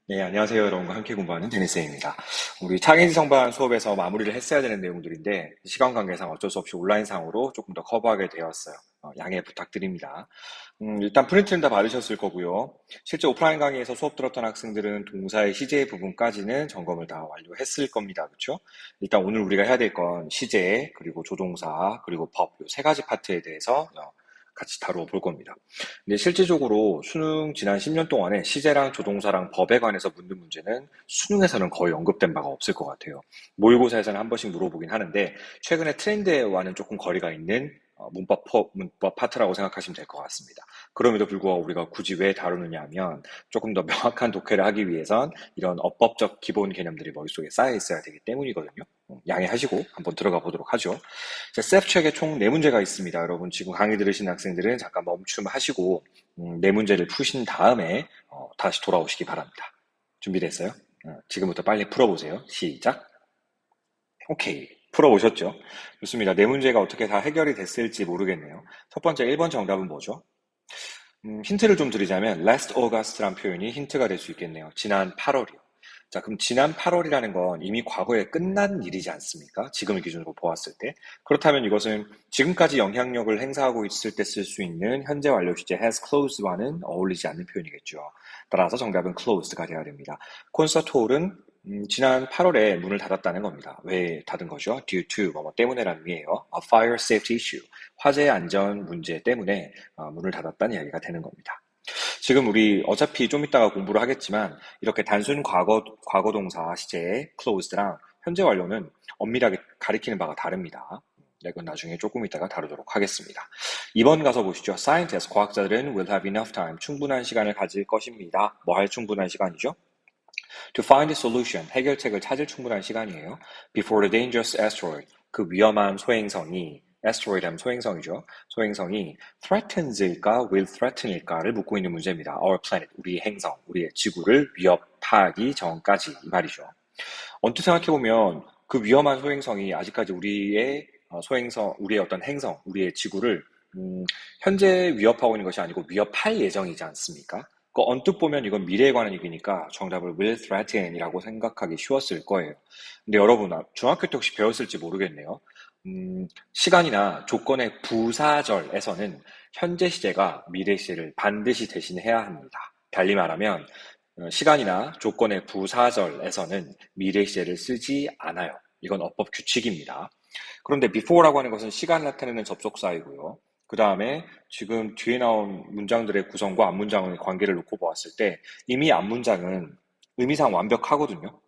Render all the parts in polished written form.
네, 안녕하세요. 여러분과 함께 공부하는 데니스입니다. 우리 창의지 성반 수업에서 마무리를 했어야 되는 내용들인데 시간 관계상 어쩔 수 없이 온라인상으로 조금 더 커버하게 되었어요. 양해 부탁드립니다. 일단 프린트는 다 받으셨을 거고요. 실제 오프라인 강의에서 수업 들었던 학생들은 동사의 시제 부분까지는 점검을 다 완료했을 겁니다. 그렇죠? 일단 오늘 우리가 해야 될 건 시제, 그리고 조동사, 그리고 법, 이 세 가지 파트에 대해서 같이 다루어 볼 겁니다. 근데 실질적으로 수능 지난 10년 동안에 시제랑 조동사랑 법에 관해서 묻는 문제는 수능에서는 거의 언급된 바가 없을 것 같아요. 모의고사에서는 한 번씩 물어보긴 하는데 최근에 트렌드와는 조금 거리가 있는 문법 파트라고 생각하시면 될 것 같습니다. 그럼에도 불구하고 우리가 굳이 왜 다루느냐 하면 조금 더 명확한 독해를 하기 위해선 이런 어법적 기본 개념들이 머릿속에 쌓여 있어야 되기 때문이거든요. 양해하시고 한번 들어가 보도록 하죠. 셀프체크에 총 4문제가 있습니다. 여러분 지금 강의 들으신 학생들은 잠깐 멈춤하시고 4문제를 푸신 다음에 다시 돌아오시기 바랍니다. 준비됐어요? 지금부터 빨리 풀어보세요. 시작. 오케이. 풀어보셨죠? 좋습니다. 4문제가 어떻게 다 해결이 됐을지 모르겠네요. 첫 번째 1번 정답은 뭐죠? 힌트를 좀 드리자면 last August라는 표현이 힌트가 될 수 있겠네요. 지난 8월이요. 자, 그럼 지난 8월이라는 건 이미 과거에 끝난 일이지 않습니까? 지금을 기준으로 보았을 때. 그렇다면 이것은 지금까지 영향력을 행사하고 있을 때 쓸 수 있는 현재 완료 시제 has closed와는 어울리지 않는 표현이겠죠. 따라서 정답은 closed가 되어야 됩니다. 콘서트 홀은 지난 8월에 문을 닫았다는 겁니다. 왜 닫은 거죠? due to 뭐뭐 때문에라는 의미예요. A fire safety issue. 화재 안전 문제 때문에 문을 닫았다는 이야기가 되는 겁니다. 지금 우리 어차피 좀 이따가 공부를 하겠지만 이렇게 단순 과거 동사 시제의 closed랑 현재 완료는 엄밀하게 가리키는 바가 다릅니다. 이건 나중에 조금 이따가 다루도록 하겠습니다. 2번 가서 보시죠. Scientists, 과학자들은 will have enough time, 충분한 시간을 가질 것입니다. 뭐 할 충분한 시간이죠? To find a solution, 해결책을 찾을 충분한 시간이에요. Before the dangerous asteroid, 그 위험한 소행성이 asteroid 하면 소행성이죠. 소행성이 threatens일까, will threaten일까를 묻고 있는 문제입니다. Our planet, 우리의 행성, 우리의 지구를 위협하기 전까지 이 말이죠. 언뜻 생각해보면 그 위험한 소행성이 아직까지 우리의 소행성, 우리의 어떤 행성, 우리의 지구를 현재 위협하고 있는 것이 아니고 위협할 예정이지 않습니까? 그 언뜻 보면 이건 미래에 관한 얘기니까 정답을 will threaten이라고 생각하기 쉬웠을 거예요. 근데 여러분, 중학교 때 혹시 배웠을지 모르겠네요. 시간이나 조건의 부사절에서는 현재 시제가 미래 시제를 반드시 대신해야 합니다. 달리 말하면 시간이나 조건의 부사절에서는 미래 시제를 쓰지 않아요. 이건 어법 규칙입니다. 그런데 before라고 하는 것은 시간을 나타내는 접속사이고요. 그 다음에 지금 뒤에 나온 문장들의 구성과 앞문장의 관계를 놓고 보았을 때 이미 앞문장은 의미상 완벽하거든요.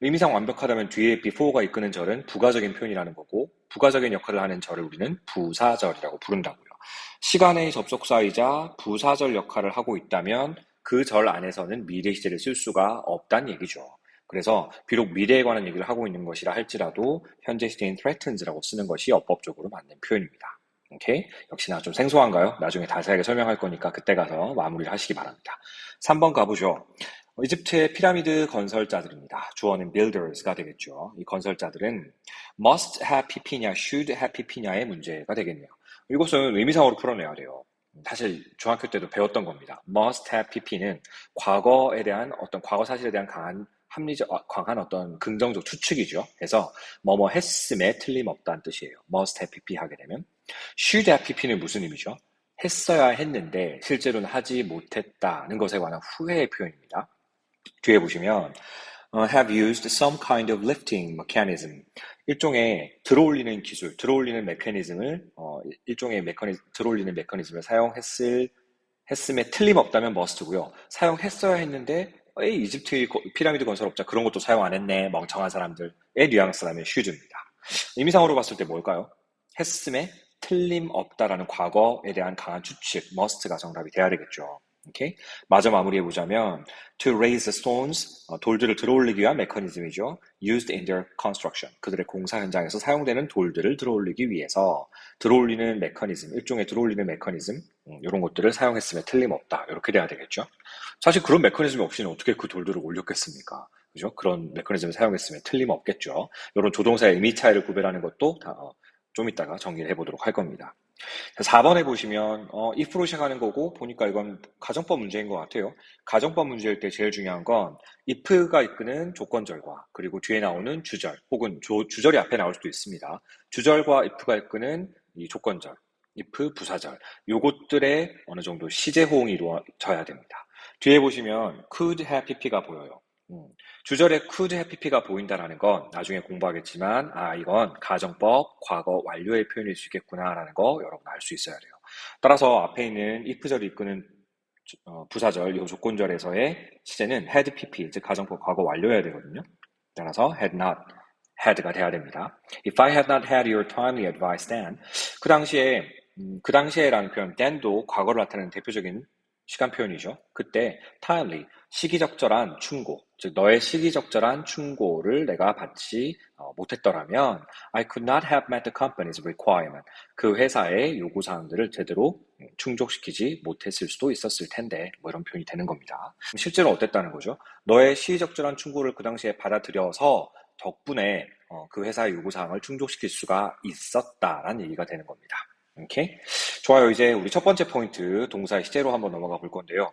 의미상 완벽하다면 뒤에 before가 이끄는 절은 부가적인 표현이라는 거고 부가적인 역할을 하는 절을 우리는 부사절이라고 부른다고요. 시간의 접속사이자 부사절 역할을 하고 있다면 그 절 안에서는 미래 시제를 쓸 수가 없다는 얘기죠. 그래서 비록 미래에 관한 얘기를 하고 있는 것이라 할지라도 현재 시제인 threatens라고 쓰는 것이 어법적으로 맞는 표현입니다. 오케이? 역시나 좀 생소한가요? 나중에 자세하게 설명할 거니까 그때 가서 마무리를 하시기 바랍니다. 3번 가보죠. 이집트의 피라미드 건설자들입니다. 주어는 builders가 되겠죠. 이 건설자들은 must have pp냐, should have pp냐의 문제가 되겠네요. 이것은 의미상으로 풀어내야 돼요. 사실 중학교 때도 배웠던 겁니다. must have pp는 과거에 대한 어떤 과거 사실에 대한 강한 어떤 긍정적 추측이죠. 그래서 뭐뭐 했음에 틀림없다는 뜻이에요. must have pp 하게 되면 should have pp는 무슨 의미죠? 했어야 했는데 실제로는 하지 못했다는 것에 관한 후회의 표현입니다. 뒤에 보시면 have used some kind of lifting mechanism. 일종의 들어올리는 기술, 들어올리는 메커니즘을 들어올리는 메커니즘을 했음에 틀림없다면 must고요. 사용했어야 했는데 이집트 피라미드 건설업자 그런 것도 사용 안 했네. 멍청한 사람들의 뉘앙스라면 should입니다. 의미상으로 봤을 때 뭘까요? 했음에 틀림없다라는 과거에 대한 강한 추측, must가 정답이 돼야 되겠죠. 오케이? 마저 마무리해보자면 to raise the stones, 돌들을 들어올리기 위한 메커니즘이죠. used in their construction, 그들의 공사 현장에서 사용되는 돌들을 들어올리기 위해서 들어올리는 메커니즘, 일종의 들어올리는 메커니즘, 이런 것들을 사용했음에 틀림없다. 이렇게 돼야 되겠죠. 사실 그런 메커니즘이 없이는 어떻게 그 돌들을 올렸겠습니까? 그죠? 그런 메커니즘을 사용했음에 틀림없겠죠. 이런 조동사의 의미 차이를 구별하는 것도 좀 이따가 정리를 해보도록 할 겁니다. 자, 4번에 보시면 if로 시작하는 거고 보니까 이건 가정법 문제인 것 같아요. 가정법 문제일 때 제일 중요한 건 if가 이끄는 조건절과 그리고 뒤에 나오는 주절 혹은 주절이 앞에 나올 수도 있습니다. 주절과 if가 이끄는 이 조건절, if 부사절 요것들의 어느 정도 시제 호응이 이루어져야 됩니다. 뒤에 보시면 could have pp가 보여요. 음, 주절에 could have pp가 보인다라는 건 나중에 공부하겠지만 이건 가정법 과거 완료의 표현일 수 있겠구나라는 거 여러분 알 수 있어야 돼요. 따라서 앞에 있는 if절이 이끄는 부사절, 이 조건절에서의 시제는 had pp, 즉 가정법 과거 완료해야 되거든요. 따라서 had not, had가 돼야 됩니다. If I had not had your timely advice then, 그 당시에라는 표현, then도 과거를 나타내는 대표적인 시간 표현이죠. 그때 timely, 시기적절한 충고, 즉 너의 시기적절한 충고를 내가 받지 못했더라면 I could not have met the company's requirement. 그 회사의 요구사항들을 제대로 충족시키지 못했을 수도 있었을 텐데 뭐 이런 표현이 되는 겁니다. 실제로 어땠다는 거죠? 너의 시의적절한 충고를 그 당시에 받아들여서 덕분에 그 회사의 요구사항을 충족시킬 수가 있었다라는 얘기가 되는 겁니다. 오케이? 좋아요. 이제 우리 첫 번째 포인트 동사의 시제로 한번 넘어가 볼 건데요.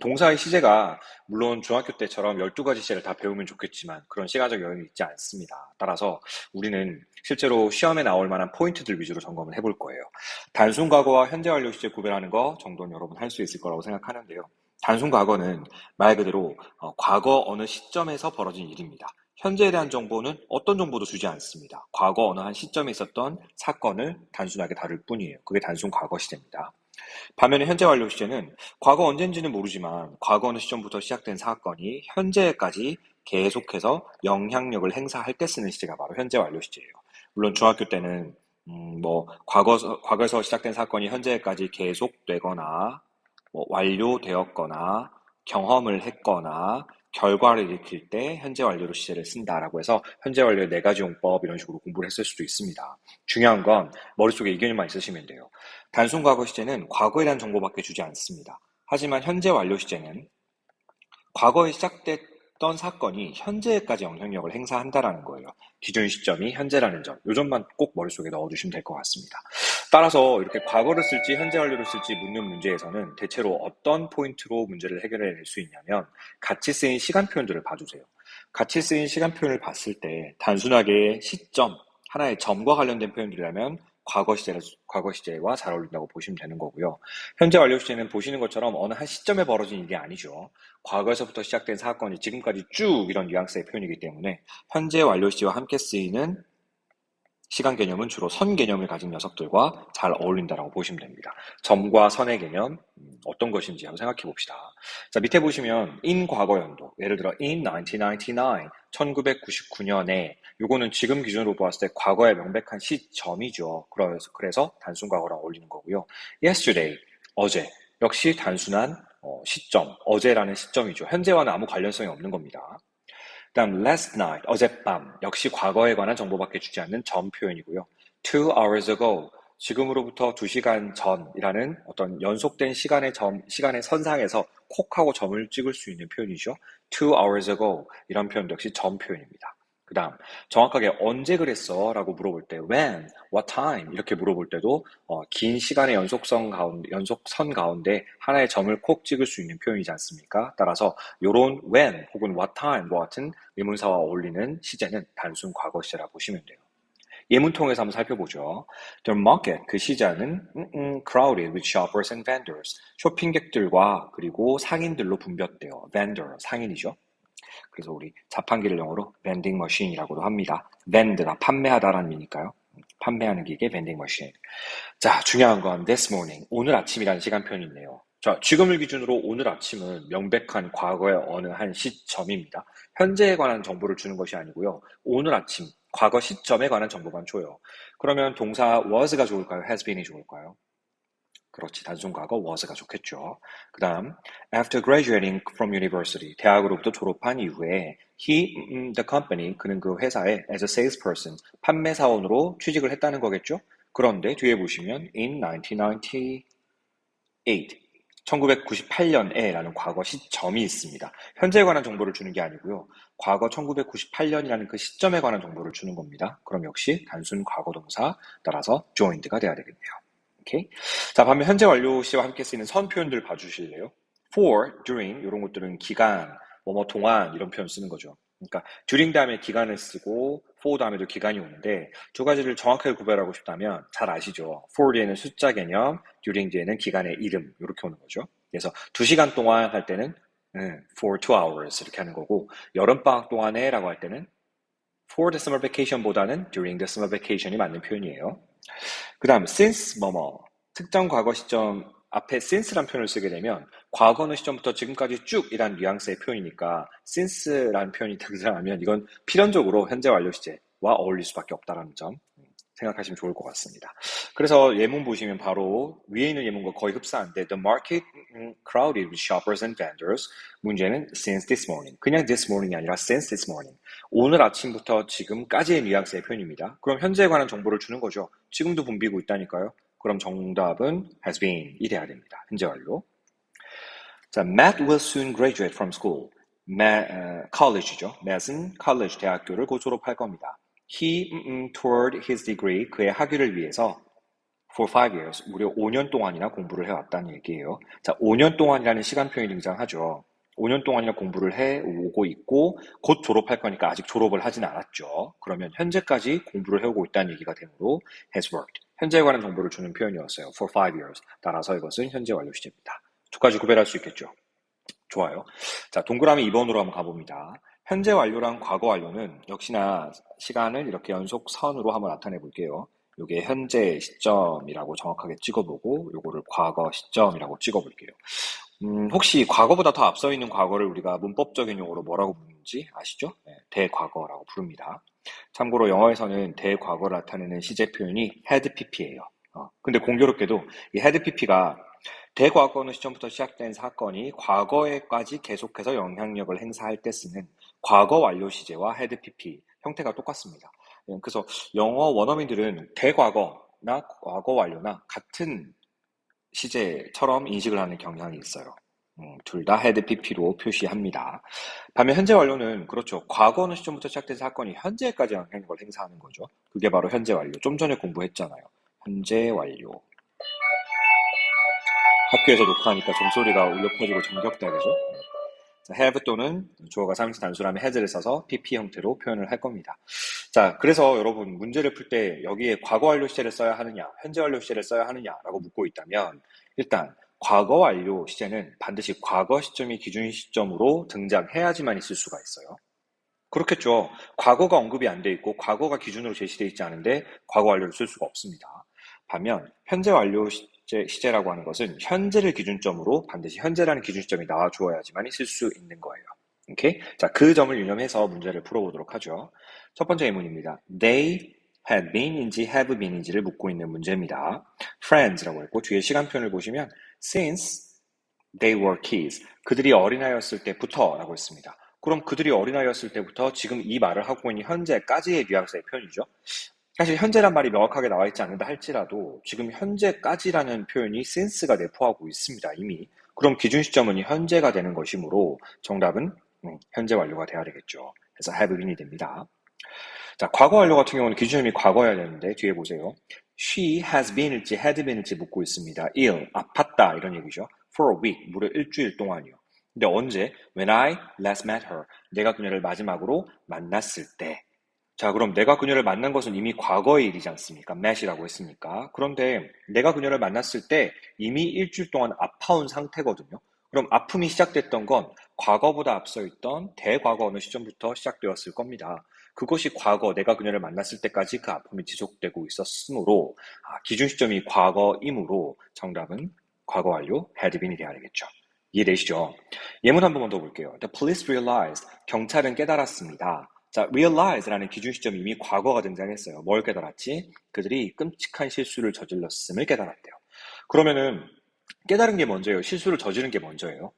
동사의 시제가 물론 중학교 때처럼 12가지 시제를 다 배우면 좋겠지만 그런 시간적 여유는 있지 않습니다. 따라서 우리는 실제로 시험에 나올 만한 포인트들 위주로 점검을 해볼 거예요. 단순 과거와 현재 완료 시제 구별하는 거 정도는 여러분 할 수 있을 거라고 생각하는데요. 단순 과거는 말 그대로 과거 어느 시점에서 벌어진 일입니다. 현재에 대한 정보는 어떤 정보도 주지 않습니다. 과거 어느 한 시점에 있었던 사건을 단순하게 다룰 뿐이에요. 그게 단순 과거 시제입니다. 반면에 현재 완료 시제는 과거 언젠지는 모르지만 과거 어느 시점부터 시작된 사건이 현재까지 계속해서 영향력을 행사할 때 쓰는 시제가 바로 현재 완료 시제예요. 물론 중학교 때는 과거에서 시작된 사건이 현재까지 계속되거나 완료되었거나 경험을 했거나 결과를 일으킬 때 현재 완료로 시제를 쓴다라고 해서 현재 완료의 4가지 용법 이런 식으로 공부를 했을 수도 있습니다. 중요한 건 머릿속에 이 개념만 있으시면 돼요. 단순 과거 시제는 과거에 대한 정보밖에 주지 않습니다. 하지만 현재 완료 시제는 과거에 시작됐던 사건이 현재까지 영향력을 행사한다라는 거예요. 기준 시점이 현재라는 점, 요 점만 꼭 머릿속에 넣어주시면 될 것 같습니다. 따라서 이렇게 과거를 쓸지 현재 완료를 쓸지 묻는 문제에서는 대체로 어떤 포인트로 문제를 해결해낼 수 있냐면 같이 쓰인 시간 표현들을 봐주세요. 같이 쓰인 시간 표현을 봤을 때 단순하게 시점, 하나의 점과 관련된 표현들이라면 과거 시제와 잘 어울린다고 보시면 되는 거고요. 현재 완료 시제는 보시는 것처럼 어느 한 시점에 벌어진 일이 아니죠. 과거에서부터 시작된 사건이 지금까지 쭉 이런 뉘앙스의 표현이기 때문에 현재 완료 시제와 함께 쓰이는 시간 개념은 주로 선 개념을 가진 녀석들과 잘 어울린다라고 보시면 됩니다. 점과 선의 개념 어떤 것인지 한번 생각해 봅시다. 자, 밑에 보시면 in 과거 연도, 예를 들어 in 1999, 1999년에 요거는 지금 기준으로 보았을 때 과거의 명백한 시점이죠. 그래서 단순 과거랑 어울리는 거고요. yesterday, 어제, 역시 단순한 시점, 어제라는 시점이죠. 현재와는 아무 관련성이 없는 겁니다. 그다음 last night, 어젯밤, 역시 과거에 관한 정보밖에 주지 않는 전 표현이고요. 2 hours ago, 지금으로부터 2시간 전이라는 어떤 연속된 시간의 선상에서 콕 하고 점을 찍을 수 있는 표현이죠. 2 hours ago, 이런 표현도 역시 전 표현입니다. 그 다음 정확하게 언제 그랬어? 라고 물어볼 때 when, what time 이렇게 물어볼 때도 긴 시간의 연속선 가운데 하나의 점을 콕 찍을 수 있는 표현이지 않습니까? 따라서 요런 when 혹은 what time과 같은 의문사와 어울리는 시제는 단순 과거 시제라고 보시면 돼요. 예문 통해서 한번 살펴보죠. The market, 그 시장은 crowded with shoppers and vendors. 쇼핑객들과 그리고 상인들로 분변돼요. vendor, 상인이죠. 그래서 우리 자판기를 영어로 vending machine이라고도 합니다. vend가 판매하다라는 의미니까요. 판매하는 기계 vending machine. 자, 중요한 건 this morning, 오늘 아침이라는 시간 표현이 있네요. 자, 지금을 기준으로 오늘 아침은 명백한 과거의 어느 한 시점입니다. 현재에 관한 정보를 주는 것이 아니고요. 오늘 아침, 과거 시점에 관한 정보만 줘요. 그러면 동사 was가 좋을까요? has been이 좋을까요? 그렇지, 단순 과거 was가 좋겠죠. 그 다음, after graduating from university, 대학으로부터 졸업한 이후에 the company, 그는 그 회사에 as a salesperson, 판매사원으로 취직을 했다는 거겠죠. 그런데 뒤에 보시면 in 1998, 1998년에 라는 과거 시점이 있습니다. 현재에 관한 정보를 주는 게 아니고요. 과거 1998년이라는 그 시점에 관한 정보를 주는 겁니다. 그럼 역시 단순 과거 동사 따라서 joined가 돼야 되겠네요. 오케이. 자, 반면 현재 완료 시제와 함께 쓰이는 선 표현들 봐주실래요? for, during 이런 것들은 기간, 뭐뭐 동안 이런 표현 쓰는 거죠. 그러니까 during 다음에 기간을 쓰고 for 다음에도 기간이 오는데 두 가지를 정확하게 구별하고 싶다면 잘 아시죠? for 뒤에는 숫자 개념, during 뒤에는 기간의 이름 이렇게 오는 거죠. 그래서 2시간 동안 할 때는 for 2 hours 이렇게 하는 거고 여름방학 동안에 라고 할 때는 for the summer vacation보다는 during the summer vacation이 맞는 표현이에요. 그 다음 since 뭐뭐 특정 과거 시점 앞에 since란 표현을 쓰게 되면 과거 어느 시점부터 지금까지 쭉 이란 뉘앙스의 표현이니까 since라는 표현이 등장하면 이건 필연적으로 현재 완료 시제와 어울릴 수밖에 없다는 점 생각하시면 좋을 것 같습니다. 그래서 예문 보시면 바로 위에 있는 예문과 거의 흡사한데 The market crowded with shoppers and vendors. 문제는 since this morning. 그냥 this morning이 아니라 since this morning. 오늘 아침부터 지금까지의 뉘앙스의 표현입니다. 그럼 현재에 관한 정보를 주는 거죠. 지금도 붐비고 있다니까요. 그럼 정답은 has been이 돼야 됩니다. 현재 완료. 자, Matt will soon graduate from school. college죠. Matt은 college 대학교를 곧 졸업할 겁니다. He toward his degree 그의 학위를 위해서 for 5 years 무려 5년 동안이나 공부를 해왔다는 얘기예요. 자, 5년 동안이라는 시간 표현이 등장하죠. 5년 동안이나 공부를 해오고 있고 곧 졸업할 거니까 아직 졸업을 하진 않았죠. 그러면 현재까지 공부를 해오고 있다는 얘기가 되므로 has worked. 현재에 관한 정보를 주는 표현이었어요. for 5 years. 따라서 이것은 현재 완료 시제입니다. 두 가지 구별할 수 있겠죠. 좋아요. 자, 동그라미 2번으로 한번 가봅니다. 현재 완료랑 과거 완료는 역시나 시간을 이렇게 연속선으로 한번 나타내 볼게요. 이게 현재 시점이라고 정확하게 찍어보고 요거를 과거 시점이라고 찍어볼게요. 혹시 과거보다 더 앞서 있는 과거를 우리가 문법적인 용어로 뭐라고 부르는지 아시죠? 네, 대과거라고 부릅니다. 참고로 영어에서는 대과거를 나타내는 시제 표현이 had pp예요. 근데 공교롭게도 이 had pp가 대과거 어느 시점부터 시작된 사건이 과거에까지 계속해서 영향력을 행사할 때 쓰는 과거 완료 시제와 had pp 형태가 똑같습니다. 그래서 영어 원어민들은 대과거나 과거 완료나 같은 시제처럼 인식을 하는 경향이 있어요. 둘 다 had pp로 표시합니다. 반면 현재 완료는 그렇죠. 과거 어느 시점부터 시작된 사건이 현재까지 영향력을 행사하는 거죠. 그게 바로 현재 완료. 좀 전에 공부했잖아요. 현재 완료. 학교에서 녹화하니까 종소리가 울려 퍼지고 정겹다, 그죠? 자, have 또는 주어가 3인칭 단수라면 has를 써서 pp 형태로 표현을 할 겁니다. 자, 그래서 여러분 문제를 풀 때 여기에 과거 완료 시제를 써야 하느냐, 현재 완료 시제를 써야 하느냐라고 묻고 있다면 일단 과거 완료 시제는 반드시 과거 시점이 기준 시점으로 등장해야지만 있을 수가 있어요. 그렇겠죠. 과거가 언급이 안 돼 있고 과거가 기준으로 제시되어 있지 않은데 과거 완료를 쓸 수가 없습니다. 반면 현재 완료 시제라고 하는 것은 현재를 기준점으로 반드시 현재라는 기준시점이 나와 주어야지만 있을 수 있는 거예요. 오케이? 자, 그 점을 유념해서 문제를 풀어보도록 하죠. 첫 번째 예문입니다. They had been인지 have been인지를 묻고 있는 문제입니다. Friends라고 했고 뒤에 시간 표현을 보시면 since they were kids 그들이 어린아이였을 때부터 라고 했습니다. 그럼 그들이 어린아이였을 때부터 지금 이 말을 하고 있는 현재까지의 뉘앙스의 표현이죠. 사실 현재란 말이 명확하게 나와 있지 않는다 할지라도 지금 현재까지라는 표현이 since가 내포하고 있습니다. 이미. 그럼 기준 시점은 현재가 되는 것이므로 정답은 현재 완료가 돼야 되겠죠. 그래서 have been이 됩니다. 자, 과거 완료 같은 경우는 기준점이 과거여야 되는데 뒤에 보세요. She has been일지 had been일지 묻고 있습니다. ill, 아팠다 이런 얘기죠. For a week, 무려 일주일 동안이요. 근데 언제? When I last met her. 내가 그녀를 마지막으로 만났을 때. 자, 그럼 내가 그녀를 만난 것은 이미 과거의 일이지 않습니까? met이라고 했으니까. 그런데 내가 그녀를 만났을 때 이미 일주일 동안 아파온 상태거든요. 그럼 아픔이 시작됐던 건 과거보다 앞서 있던 대과거 어느 시점부터 시작되었을 겁니다. 그것이 과거, 내가 그녀를 만났을 때까지 그 아픔이 지속되고 있었으므로 기준 시점이 과거이므로 정답은 과거 완료, had been이 되어야 되겠죠. 이해되시죠? 예문 한 번만 더 볼게요. The police realized, 경찰은 깨달았습니다. 자, realize라는 기준 시점이 이미 과거가 등장했어요. 뭘 깨달았지? 그들이 끔찍한 실수를 저질렀음을 깨달았대요. 그러면은 깨달은 게 먼저예요? 실수를 저지른 게 먼저예요?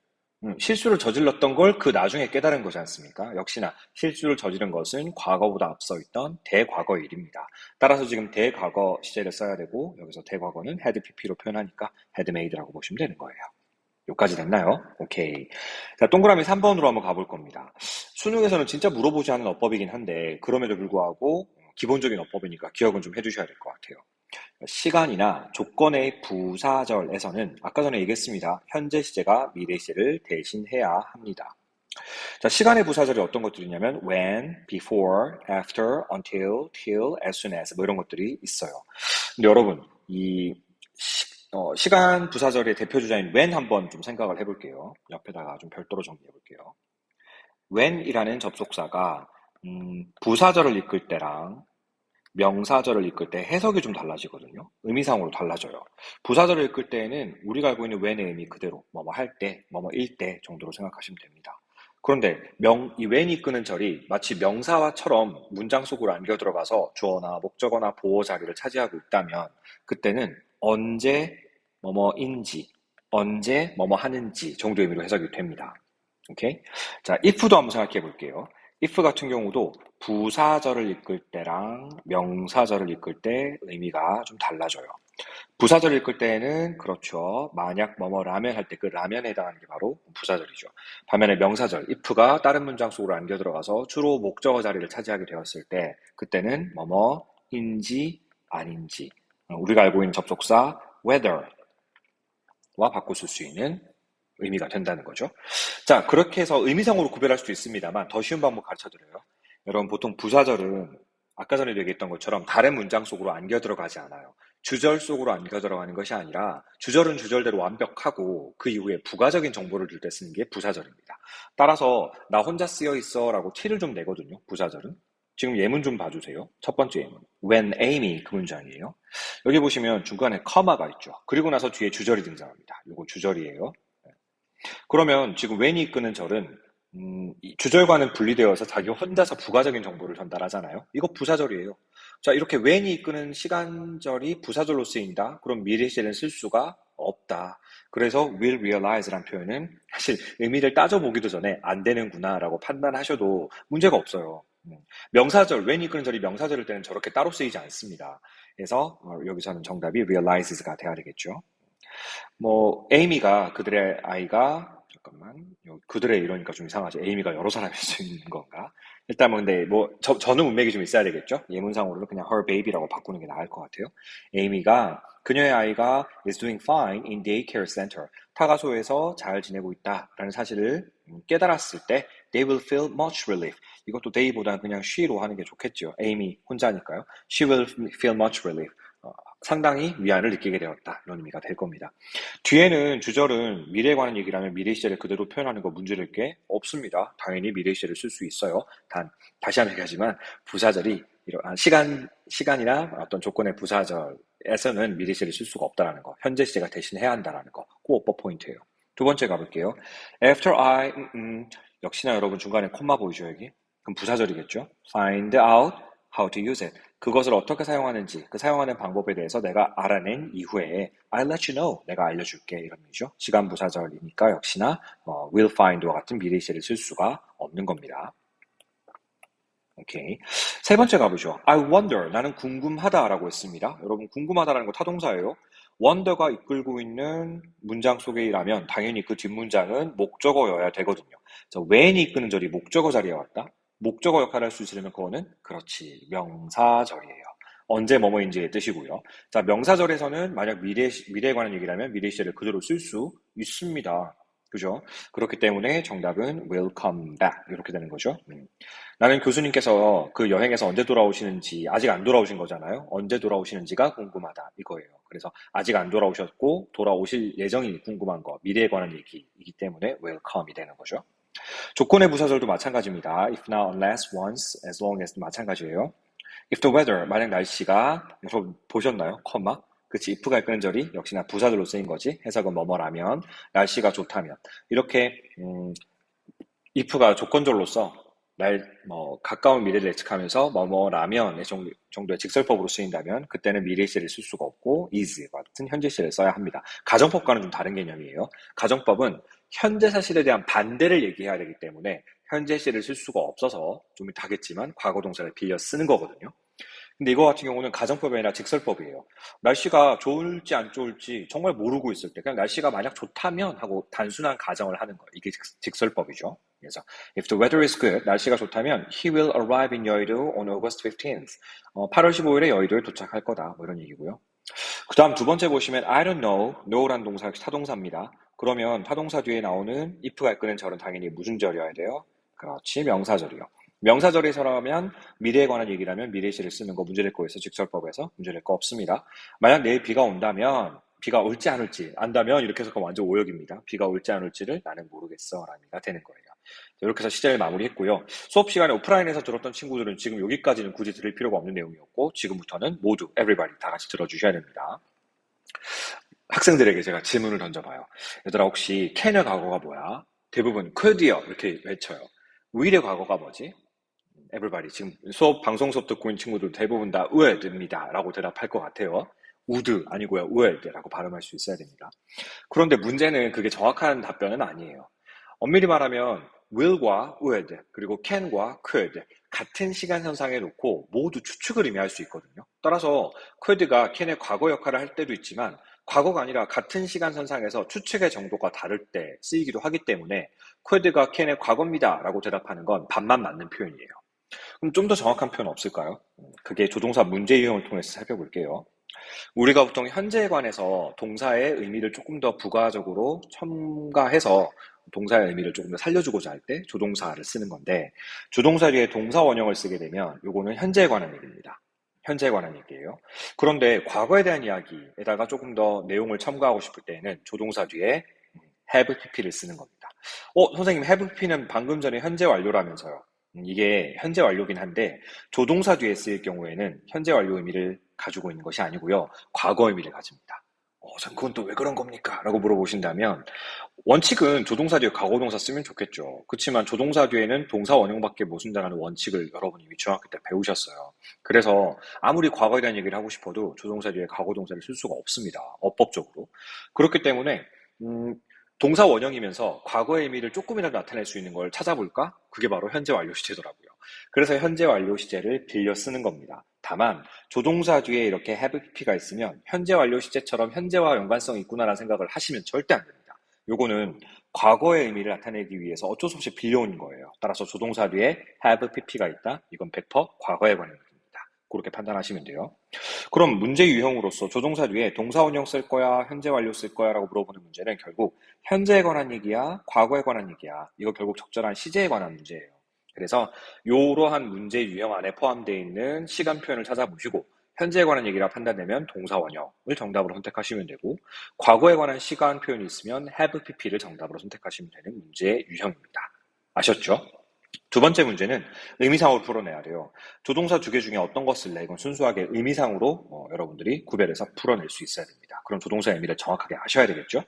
실수를 저질렀던 걸 그 나중에 깨달은 거지 않습니까? 역시나 실수를 저지른 것은 과거보다 앞서 있던 대과거의 일입니다. 따라서 지금 대과거 시제를 써야 되고 여기서 대과거는 had pp로 표현하니까 had made라고 보시면 되는 거예요. 여기까지 됐나요? 오케이. 자, 동그라미 3번으로 한번 가볼 겁니다. 수능에서는 진짜 물어보지 않은 어법이긴 한데 그럼에도 불구하고 기본적인 어법이니까 기억은 좀 해주셔야 될 것 같아요. 시간이나 조건의 부사절에서는 아까 전에 얘기했습니다. 현재 시제가 미래 시제를 대신해야 합니다. 자, 시간의 부사절이 어떤 것들이냐면 when, before, after, until, till, as soon as 뭐 이런 것들이 있어요. 근데 여러분 이 시간 부사절의 대표 주자인 when 한번 좀 생각을 해볼게요. 옆에다가 좀 별도로 정리해볼게요. when이라는 접속사가 부사절을 이끌 때랑 명사절을 이끌 때 해석이 좀 달라지거든요. 의미상으로 달라져요. 부사절을 이끌 때에는 우리가 알고 있는 when의 의미 그대로 뭐뭐 할 때, 뭐뭐 일 때 정도로 생각하시면 됩니다. 그런데 이 when이 이끄는 절이 마치 명사와처럼 문장 속으로 안겨 들어가서 주어나 목적어나 보어 자리를 차지하고 있다면 그때는 언제 뭐뭐인지, 언제 뭐뭐 하는지 정도의 의미로 해석이 됩니다. 오케이? 자, if도 한번 생각해 볼게요. if 같은 경우도 부사절을 이끌 때랑 명사절을 이끌 때 의미가 좀 달라져요. 부사절을 이끌 때에는 그렇죠. 만약 뭐뭐라면 할 때 그 라면에 해당하는 게 바로 부사절이죠. 반면에 명사절, if가 다른 문장 속으로 안겨 들어가서 주로 목적어 자리를 차지하게 되었을 때 그때는 뭐뭐인지 아닌지 우리가 알고 있는 접속사 whether와 바꿔 쓸 수 있는 의미가 된다는 거죠. 자, 그렇게 해서 의미상으로 구별할 수도 있습니다만 더 쉬운 방법 가르쳐 드려요. 여러분, 보통 부사절은 아까 전에도 얘기했던 것처럼 다른 문장 속으로 안겨 들어가지 않아요. 주절 속으로 안겨 들어가는 것이 아니라 주절은 주절대로 완벽하고 그 이후에 부가적인 정보를 줄 때 쓰는 게 부사절입니다. 따라서 나 혼자 쓰여 있어 라고 티를 좀 내거든요. 부사절은. 지금 예문 좀 봐주세요. 첫 번째 예문. When Amy 그 문장이에요. 여기 보시면 중간에 커마가 있죠. 그리고 나서 뒤에 주절이 등장합니다. 이거 주절이에요. 그러면 지금 when이 이끄는 절은 이 주절과는 분리되어서 자기 혼자서 부가적인 정보를 전달하잖아요. 이거 부사절이에요. 자, 이렇게 when이 이끄는 시간절이 부사절로 쓰인다. 그럼 미래 시제는 쓸 수가 없다. 그래서 will realize라는 표현은 사실 의미를 따져보기도 전에 안 되는구나라고 판단하셔도 문제가 없어요. 명사절, when이 이끄는 절이 명사절일 때는 저렇게 따로 쓰이지 않습니다. 그래서 여기서는 정답이 realizes가 돼야 되겠죠. 뭐 에이미가 그들의 아이가 잠깐만 그들의 이러니까 좀 이상하죠. 에이미가 여러 사람일 수 있는 건가? 일단 뭐 근데 뭐 저는 문맥이 좀 있어야 되겠죠. 예문상으로는 그냥 her baby라고 바꾸는 게 나을 것 같아요. 에이미가 그녀의 아이가 is doing fine in daycare center. 타가소에서 잘 지내고 있다라는 사실을 깨달았을 때 they will feel much relief. 이것도 they보다는 그냥 she로 하는 게 좋겠죠. 에이미 혼자니까요. She will feel much relief. 상당히 위안을 느끼게 되었다. 이런 의미가 될 겁니다. 뒤에는 주절은 미래에 관한 얘기라면 미래 시제를 그대로 표현하는 거 문제될 게 없습니다. 당연히 미래 시제를 쓸 수 있어요. 단 다시 한번 얘기하지만 부사절이 이러한 시간이나 어떤 조건의 부사절에서는 미래 시제를 쓸 수가 없다라는 거. 현재 시제가 대신 해야 한다라는 거. 그 오버 포인트예요. 두 번째 가볼게요. After I 역시나 여러분 중간에 콤마 보이죠 여기? 그럼 부사절이겠죠? Find out how to use it. 그것을 어떻게 사용하는지, 그 사용하는 방법에 대해서 내가 알아낸 이후에 I'll let you know. 내가 알려줄게. 이런 의미죠. 시간 부사절이니까 역시나 will find와 같은 미래 시제를 쓸 수가 없는 겁니다. 오케이. 세 번째 가보죠. I wonder. 나는 궁금하다라고 했습니다. 여러분 궁금하다라는 거 타동사예요. wonder가 이끌고 있는 문장 속에라면 당연히 그 뒷문장은 목적어여야 되거든요. 자, when이 이끄는 절이 목적어 자리에 왔다. 목적어 역할을 할 수 있으려면 그거는 그렇지 명사절이에요. 언제 뭐뭐인지의 뜻이고요. 자, 명사절에서는 만약 미래에 관한 얘기라면 미래 시제를 그대로 쓸 수 있습니다. 그죠? 그렇기 때문에 정답은 will come back 이렇게 되는 거죠. 나는 교수님께서 그 여행에서 언제 돌아오시는지 아직 안 돌아오신 거잖아요. 언제 돌아오시는지가 궁금하다 이거예요. 그래서 아직 안 돌아오셨고 돌아오실 예정이 궁금한 거 미래에 관한 얘기이기 때문에 will come이 되는 거죠. 조건의 부사절도 마찬가지입니다. if not, unless, once, as long as 마찬가지예요. if the weather, 만약 날씨가 여러분 보셨나요? 컴마 그치 if가 이끄는 절이 역시나 부사절로 쓰인 거지. 해석은 뭐뭐라면 날씨가 좋다면 이렇게 if가 조건절로서 가까운 미래를 예측하면서 뭐뭐라면 정도의 직설법으로 쓰인다면 그때는 미래 시제를 쓸 수가 없고 is 같은 현재 시제를 써야 합니다. 가정법과는 좀 다른 개념이에요. 가정법은 현재 사실에 대한 반대를 얘기해야 되기 때문에 현재 시제를 쓸 수가 없어서 좀 이따 하겠지만 과거 동사를 빌려 쓰는 거거든요. 근데 이거 같은 경우는 가정법이 아니라 직설법이에요. 날씨가 좋을지 안 좋을지 정말 모르고 있을 때, 그냥 날씨가 만약 좋다면 하고 단순한 가정을 하는 거예요. 이게 직설법이죠. 그래서, if the weather is good, 날씨가 좋다면, he will arrive in 여의도 on August 15th. 8월 15일에 여의도에 도착할 거다. 뭐 이런 얘기고요. 그 다음 두 번째 보시면, I don't know. know란 동사 역시 타동사입니다. 그러면 타동사 뒤에 나오는 if가 이끄는 절은 당연히 무슨 절이어야 돼요? 그렇지, 명사절이요. 명사절에서라면 미래에 관한 얘기라면 미래시를 쓰는 거 문제될 거에서 직설법에서 문제될 거 없습니다. 만약 내일 비가 온다면 비가 올지 안 올지 안다면 이렇게 해서 완전 오역입니다. 비가 올지 안 올지를 나는 모르겠어 라는 되는 거예요. 이렇게 해서 시제를 마무리했고요. 수업 시간에 오프라인에서 들었던 친구들은 지금 여기까지는 굳이 들을 필요가 없는 내용이었고 지금부터는 모두 everybody 다 같이 들어주셔야 됩니다. 학생들에게 제가 질문을 던져봐요. 얘들아 혹시 can의 과거가 뭐야? 대부분 could요 이렇게 외쳐요. will의 과거가 뭐지? everybody 지금 방송 수업 듣고 있는 친구들 대부분 다 would입니다 라고 대답할 것 같아요. would 아니고요 would라고 발음할 수 있어야 됩니다. 그런데 문제는 그게 정확한 답변은 아니에요. 엄밀히 말하면 will과 would 그리고 can과 could 같은 시간선상에 놓고 모두 추측을 의미할 수 있거든요. 따라서 could가 can의 과거 역할을 할 때도 있지만 과거가 아니라 같은 시간선상에서 추측의 정도가 다를 때 쓰이기도 하기 때문에 could가 can의 과거입니다 라고 대답하는 건 반만 맞는 표현이에요. 그럼 좀 더 정확한 표현 없을까요? 그게 조동사 문제 유형을 통해서 살펴볼게요. 우리가 보통 현재에 관해서 동사의 의미를 조금 더 부가적으로 첨가해서 동사의 의미를 조금 더 살려주고자 할 때 조동사를 쓰는 건데 조동사 뒤에 동사 원형을 쓰게 되면 요거는 현재에 관한 얘기입니다. 현재에 관한 얘기예요. 그런데 과거에 대한 이야기에다가 조금 더 내용을 첨가하고 싶을 때는 조동사 뒤에 have pp를 쓰는 겁니다. 선생님 have pp는 방금 전에 현재 완료라면서요. 이게 현재 완료긴 한데 조동사 뒤에 쓰일 경우에는 현재 완료 의미를 가지고 있는 것이 아니고요. 과거 의미를 가집니다. 전 그건 또 왜 그런 겁니까? 라고 물어보신다면 원칙은 조동사 뒤에 과거동사 쓰면 좋겠죠. 그렇지만 조동사 뒤에는 동사 원형밖에 못 쓴다는 원칙을 여러분이 중학교 때 배우셨어요. 그래서 아무리 과거에 대한 얘기를 하고 싶어도 조동사 뒤에 과거동사를 쓸 수가 없습니다. 어법적으로. 그렇기 때문에 동사 원형이면서 과거의 의미를 조금이라도 나타낼 수 있는 걸 찾아볼까? 그게 바로 현재 완료 시제더라고요. 그래서 현재 완료 시제를 빌려 쓰는 겁니다. 다만 조동사 뒤에 이렇게 have pp가 있으면 현재 완료 시제처럼 현재와 연관성이 있구나라는 생각을 하시면 절대 안 됩니다. 요거는 과거의 의미를 나타내기 위해서 어쩔 수 없이 빌려온 거예요. 따라서 조동사 뒤에 have pp가 있다. 이건 100% 과거에 관한 얘기입니다. 그렇게 판단하시면 돼요. 그럼 문제 유형으로서 조동사 뒤에 동사 원형 쓸 거야, 현재 완료 쓸 거야 라고 물어보는 문제는 결국 현재에 관한 얘기야, 과거에 관한 얘기야. 이거 결국 적절한 시제에 관한 문제예요. 그래서 이러한 문제 유형 안에 포함되어 있는 시간 표현을 찾아보시고 현재에 관한 얘기라 판단되면 동사 원형을 정답으로 선택하시면 되고 과거에 관한 시간 표현이 있으면 have pp를 정답으로 선택하시면 되는 문제 유형입니다. 아셨죠? 두 번째 문제는 의미상으로 풀어내야 돼요. 조동사 두 개 중에 어떤 거 쓸래? 이건 순수하게 의미상으로 여러분들이 구별해서 풀어낼 수 있어야 됩니다. 그럼 조동사 의미를 정확하게 아셔야 되겠죠?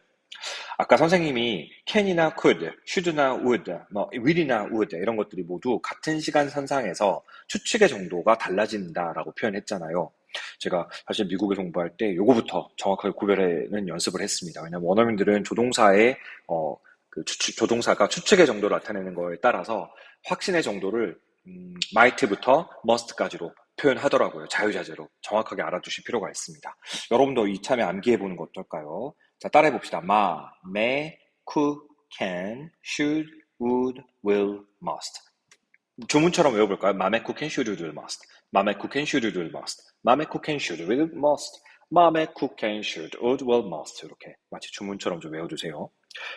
아까 선생님이 can이나 could, should나 would, will이나 would 이런 것들이 모두 같은 시간 선상에서 추측의 정도가 달라진다라고 표현했잖아요. 제가 사실 미국에 공부할 때 요거부터 정확하게 구별하는 연습을 했습니다. 왜냐하면 원어민들은 조동사의 조동사가 추측의 정도를 나타내는 거에 따라서 확신의 정도를 might부터 must까지로 표현하더라고요. 자유자재로 정확하게 알아두실 필요가 있습니다. 여러분도 이참에 암기해보는 거 어떨까요? 자, 따라해봅시다. may, could, can, should, would, will, must. 주문처럼 외워볼까요? 맘에 could, can, should, will, must. 맘에 could, can, should, will, must. 맘에 could, can, should, will, must. 맘에 could, can, should, would, will, must. 이렇게 마치 주문처럼 좀 외워두세요.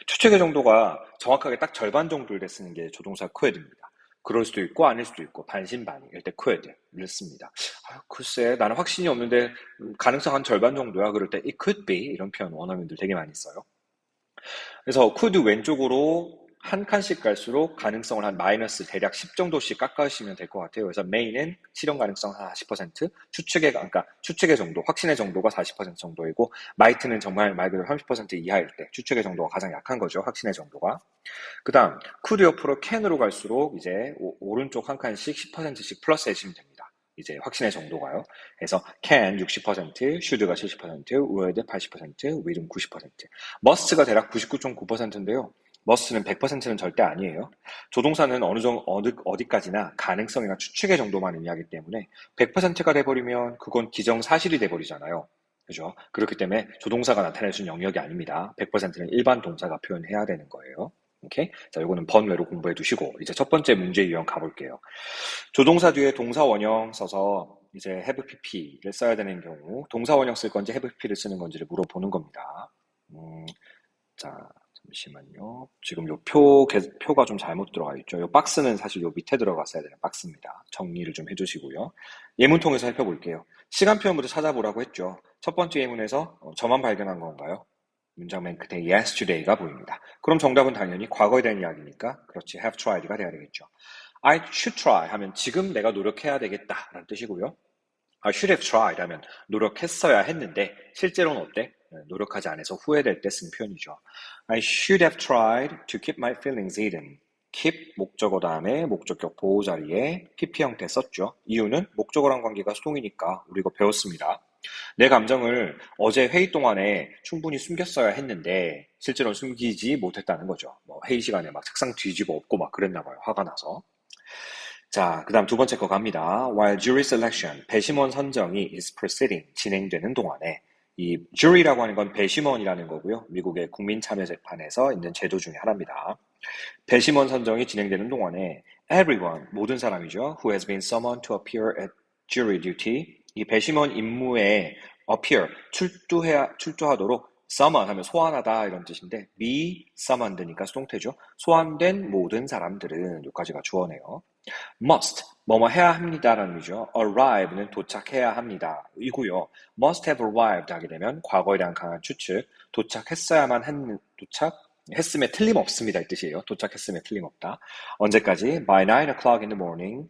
추측의 정도가 정확하게 딱 절반 정도를 쓰는 게 조동사 could입니다. 그럴 수도 있고 아닐 수도 있고 반신반의 이럴 때 could를 씁니다. 글쎄 나는 확신이 없는데 가능성 한 절반 정도야. 그럴 때 it could be 이런 표현 원어민들 되게 많이 써요. 그래서 could 왼쪽으로 한 칸씩 갈수록 가능성을 한 마이너스 대략 10 정도씩 깎아주시면 될 것 같아요. 그래서 may는 실현 가능성 한 40%, 그러니까 추측의 정도, 확신의 정도가 40% 정도이고 might는 정말 말 그대로 30% 이하일 때 추측의 정도가 가장 약한 거죠. 확신의 정도가. 그 다음 could 옆으로 can으로 갈수록 이제 오른쪽 한 칸씩 10%씩 플러스 해주시면 됩니다. 이제 확신의 정도가요. 그래서 can 60%, should가 70%, would 80%, will은 90%, must가 대략 99.9%인데요. must는 100%는 절대 아니에요. 조동사는 어디까지나 가능성이나 추측의 정도만 의미하기 때문에 100%가 돼버리면 그건 기정사실이 돼버리잖아요. 그죠? 그렇기 때문에 조동사가 나타낼 수 있는 영역이 아닙니다. 100%는 일반 동사가 표현해야 되는 거예요. 오케이? 자, 요거는 번외로 공부해 두시고, 이제 첫 번째 문제 유형 가볼게요. 조동사 뒤에 동사 원형 써서 이제 have pp를 써야 되는 경우, 동사 원형 쓸 건지 have pp를 쓰는 건지를 물어보는 겁니다. 자, 잠시만요. 지금 요 표가 좀 잘못 들어가 있죠. 요 박스는 사실 요 밑에 들어갔어야 되는 박스입니다. 정리를 좀 해주시고요. 예문 통해서 살펴볼게요. 시간 표현부터 찾아보라고 했죠. 첫 번째 예문에서 저만 발견한 건가요? 문장 맨 끝에 yesterday가 보입니다. 그럼 정답은 당연히 과거에 대한 이야기니까 그렇지 have tried가 돼야 되겠죠. I should try 하면 지금 내가 노력해야 되겠다라는 뜻이고요. I should have tried 하면 노력했어야 했는데 실제로는 어때? 노력하지 않아서 후회될 때 쓰는 표현이죠. I should have tried to keep my feelings hidden. keep 목적어 다음에 목적격 보호 자리에 pp 형태 썼죠. 이유는 목적어랑 관계가 수동이니까 우리 이거 배웠습니다. 내 감정을 어제 회의 동안에 충분히 숨겼어야 했는데 실제로는 숨기지 못했다는 거죠. 뭐 회의 시간에 막 책상 뒤집어 엎고 막 그랬나 봐요. 화가 나서. 자, 그 다음 두 번째 거 갑니다. While jury selection, 배심원 선정이 is proceeding, 진행되는 동안에 이 jury라고 하는 건 배심원이라는 거고요. 미국의 국민참여재판에서 있는 제도 중에 하나입니다. 배심원 선정이 진행되는 동안에 everyone, 모든 사람이죠. Who has been summoned to appear at jury duty, 이 배심원 임무에 appear, 출두하도록 summon 하면 소환하다 이런 뜻인데 be summoned니까 수동태죠. 소환된 모든 사람들은 여기까지가 주어네요. must, 뭐뭐 해야 합니다라는 의미죠. arrive는 도착해야 합니다. 이고요. must have arrived 하게 되면 과거에 대한 강한 추측, 도착했음에 틀림없습니다 이 뜻이에요. 도착했음에 틀림없다. 언제까지? by 9 o'clock in the morning,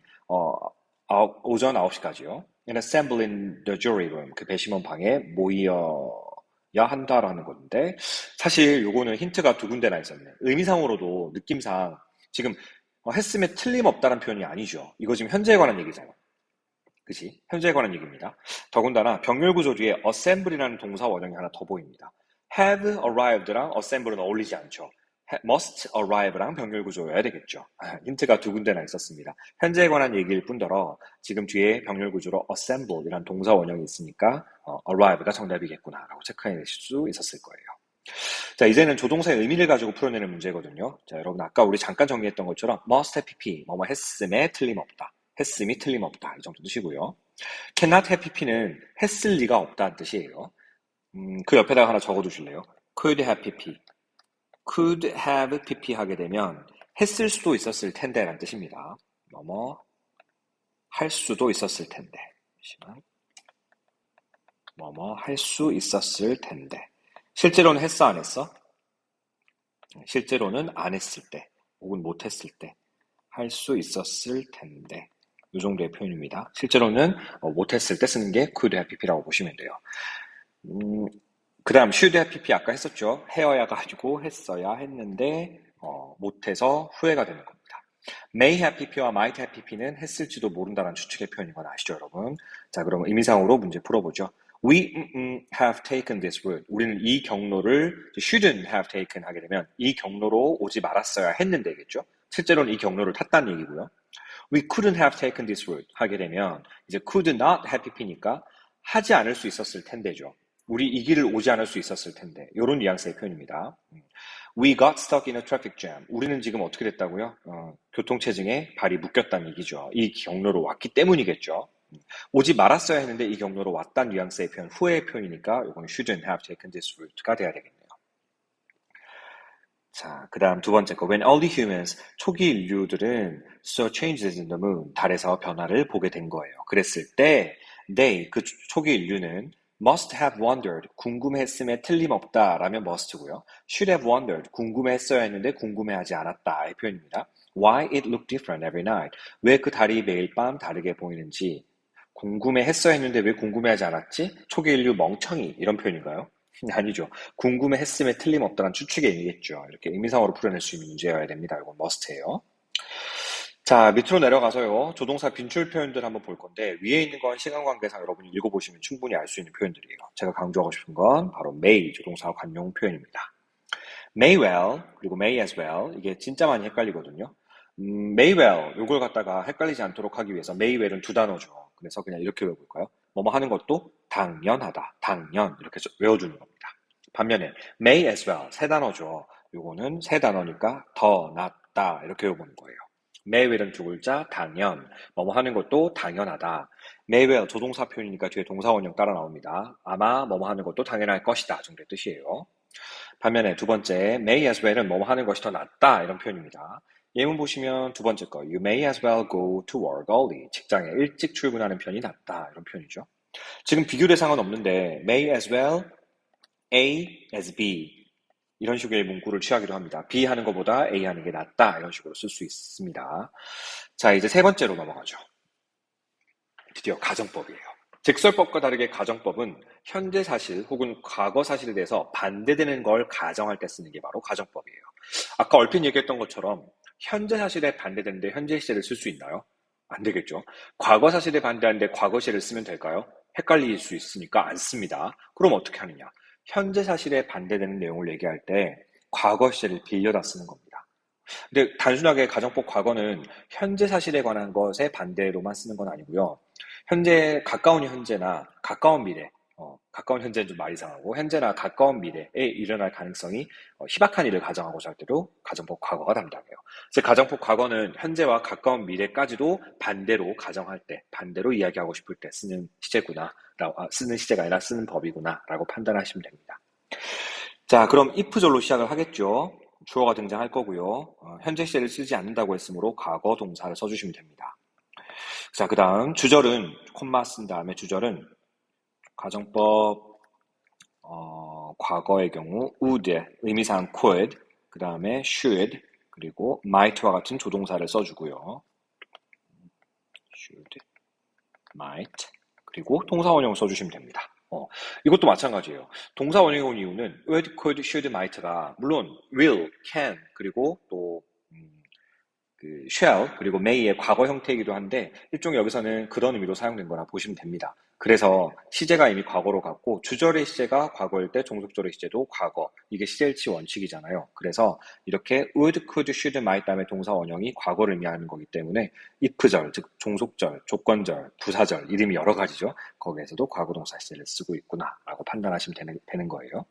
오전 9시까지요. and assemble in the jury room, 그 배심원 방에 모여야 한다라는 건데 사실 요거는 힌트가 두 군데나 있었네. 의미상으로도 느낌상 지금 했음에 틀림없다는 표현이 아니죠. 이거 지금 현재에 관한 얘기잖아. 그치? 현재에 관한 얘기입니다. 더군다나 병렬 구조 뒤에 assemble이라는 동사 원형이 하나 더 보입니다. have arrived랑 assemble는 어울리지 않죠. must arrive랑 병렬 구조여야 되겠죠. 힌트가 두 군데나 있었습니다. 현재에 관한 얘기일 뿐더러 지금 뒤에 병렬 구조로 assemble이라는 동사 원형이 있으니까 arrive가 정답이겠구나라고 체크해낼 수 있었을 거예요. 자, 이제는 조동사의 의미를 가지고 풀어내는 문제거든요. 자, 여러분 아까 우리 잠깐 정리했던 것처럼 must have pp, 뭐뭐 했음에 틀림없다. 했음이 틀림없다. 이 정도 뜻이고요. cannot have pp는 했을 리가 없다는 뜻이에요. 그 옆에다가 하나 적어두실래요? could have pp. could have pp 하게 되면 했을 수도 있었을 텐데 라는 뜻입니다. 뭐뭐 할 수도 있었을 텐데. 잠시만. 뭐뭐 할 수 있었을 텐데. 실제로는 했어, 안 했어? 실제로는 안 했을 때, 혹은 못 했을 때, 할 수 있었을 텐데. 이 정도의 표현입니다. 실제로는 못 했을 때 쓰는 게 could have pp라고 보시면 돼요. 그 다음 should have pp 아까 했었죠. 헤어야가 아니고 했어야 했는데 못해서 후회가 되는 겁니다. may have pp와 might have pp는 했을지도 모른다는 추측의 표현인 건 아시죠, 여러분? 자, 그럼 의미상으로 문제 풀어보죠. We have taken this route. 우리는 이 경로를 shouldn't have taken 하게 되면 이 경로로 오지 말았어야 했는데겠죠. 실제로는 이 경로를 탔다는 얘기고요. We couldn't have taken this route 하게 되면 이제 could not have pp니까 하지 않을 수 있었을 텐데죠. 우리 이 길을 오지 않을 수 있었을 텐데 이런 뉘앙스의 표현입니다. We got stuck in a traffic jam. 우리는 지금 어떻게 됐다고요? 교통체증에 발이 묶였다는 얘기죠. 이 경로로 왔기 때문이겠죠. 오지 말았어야 했는데 이 경로로 왔다는 뉘앙스의 표현, 후회의 표현이니까 이건 shouldn't have taken this route가 돼야 되겠네요. 자, 그 다음 두 번째 거. When early humans, 초기 인류들은 saw changes in the moon, 달에서 변화를 보게 된 거예요. 그랬을 때 they, 그 초기 인류는 must have wondered, 궁금했음에 틀림없다라면 must고요. should have wondered, 궁금했어야 했는데 궁금해하지 않았다의 표현입니다. Why it looked different every night, 왜 그 달이 매일 밤 다르게 보이는지, 궁금해했어야 했는데 왜 궁금해하지 않았지? 초기 인류 멍청이, 이런 표현인가요? 아니죠. 궁금해했음에 틀림없다는 추측의 의미겠죠. 이렇게 의미상으로 풀어낼 수 있는 문제여야 됩니다. 이건 must예요. 자, 밑으로 내려가서요. 조동사 빈출 표현들 한번 볼 건데 위에 있는 건 시간관계상 여러분이 읽어보시면 충분히 알 수 있는 표현들이에요. 제가 강조하고 싶은 건 바로 may 조동사 관용 표현입니다. may well, 그리고 may as well. 이게 진짜 많이 헷갈리거든요. may well, 요걸 갖다가 헷갈리지 않도록 하기 위해서 may well은 두 단어죠. 그래서 그냥 이렇게 외워볼까요? 뭐뭐 하는 것도 당연하다, 당연, 이렇게 외워주는 겁니다. 반면에 may as well, 세 단어죠. 요거는 세 단어니까 더, 낫다, 이렇게 외워보는 거예요. may well은 두 글자, 당연, 뭐뭐 하는 것도 당연하다. may well, 조동사 표현이니까 뒤에 동사 원형 따라 나옵니다. 아마 뭐뭐 하는 것도 당연할 것이다 정도의 뜻이에요. 반면에 두 번째, may as well은 뭐뭐 하는 것이 더 낫다 이런 표현입니다. 예문 보시면 두 번째 거, you may as well go to work early. 직장에 일찍 출근하는 편이 낫다 이런 표현이죠. 지금 비교 대상은 없는데 may as well, A as B 이런 식의 문구를 취하기도 합니다. B 하는 것보다 A 하는 게 낫다 이런 식으로 쓸 수 있습니다. 자, 이제 세 번째로 넘어가죠. 드디어 가정법이에요. 직설법과 다르게 가정법은 현재 사실 혹은 과거 사실에 대해서 반대되는 걸 가정할 때 쓰는 게 바로 가정법이에요. 아까 얼핏 얘기했던 것처럼 현재 사실에 반대되는데 현재 시제를 쓸 수 있나요? 안 되겠죠. 과거 사실에 반대하는데 과거 시제를 쓰면 될까요? 헷갈릴 수 있으니까 안 씁니다. 그럼 어떻게 하느냐? 현재 사실에 반대되는 내용을 얘기할 때 과거 시제를 빌려다 쓰는 겁니다. 근데 단순하게 가정법 과거는 현재 사실에 관한 것에 반대로만 쓰는 건 아니고요. 현재, 가까운 현재나 가까운 미래, 가까운 현재는 좀 말이 이상하고, 현재나 가까운 미래에 일어날 가능성이 희박한 일을 가정하고자 할 때도 가정법 과거가 담당해요. 그래서 가정법 과거는 현재와 가까운 미래까지도 반대로 가정할 때, 반대로 이야기하고 싶을 때 쓰는 시제구나, 쓰는 시제가 아니라 쓰는 법이구나, 라고 판단하시면 됩니다. 자, 그럼 if절로 시작을 하겠죠. 주어가 등장할 거고요. 현재 시제를 쓰지 않는다고 했으므로 과거 동사를 써주시면 됩니다. 자, 그 다음 주절은 콤마 쓴 다음에 주절은 가정법 과거의 경우 would, 의미상 could, 그 다음에 should, 그리고 might와 같은 조동사를 써주고요. should, might, 그리고 동사 원형을 써주시면 됩니다. 이것도 마찬가지예요. 동사 원형이 온 이유는 would, could, should, might가 물론 will, can, 그리고 또 shall 그리고 may의 과거 형태이기도 한데 일종의 여기서는 그런 의미로 사용된 거라 보시면 됩니다. 그래서 시제가 이미 과거로 갔고 주절의 시제가 과거일 때 종속절의 시제도 과거. 이게 시제일치 원칙이잖아요. 그래서 이렇게 would, could, should, might 다음에 동사 원형이 과거를 의미하는 거기 때문에 if절, 즉 종속절, 조건절, 부사절 이름이 여러 가지죠. 거기에서도 과거 동사 시제를 쓰고 있구나라고 판단하시면 되는 거예요.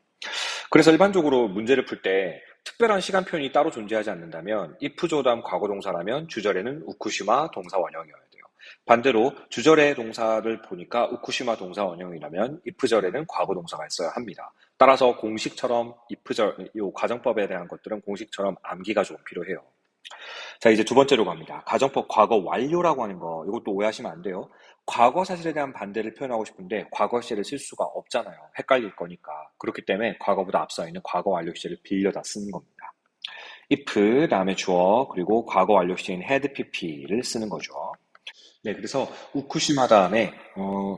그래서 일반적으로 문제를 풀 때 특별한 시간 표현이 따로 존재하지 않는다면 if 다음 과거 동사라면 주절에는 우쿠시마 동사 원형이어야 돼요. 반대로 주절의 동사를 보니까 우쿠시마 동사 원형이라면 if절에는 과거 동사가 있어야 합니다. 따라서 공식처럼 if절, 이 가정법에 대한 것들은 공식처럼 암기가 좀 필요해요. 자, 이제 두 번째로 갑니다. 가정법 과거 완료라고 하는 거, 이것도 오해하시면 안 돼요. 과거 사실에 대한 반대를 표현하고 싶은데 과거 시제를 쓸 수가 없잖아요. 헷갈릴 거니까. 그렇기 때문에 과거보다 앞서 있는 과거 완료 시제를 빌려다 쓰는 겁니다. if, 다음에 주어, 그리고 과거 완료 시제인 had pp를 쓰는 거죠. 네, 그래서 우쿠시마 다음에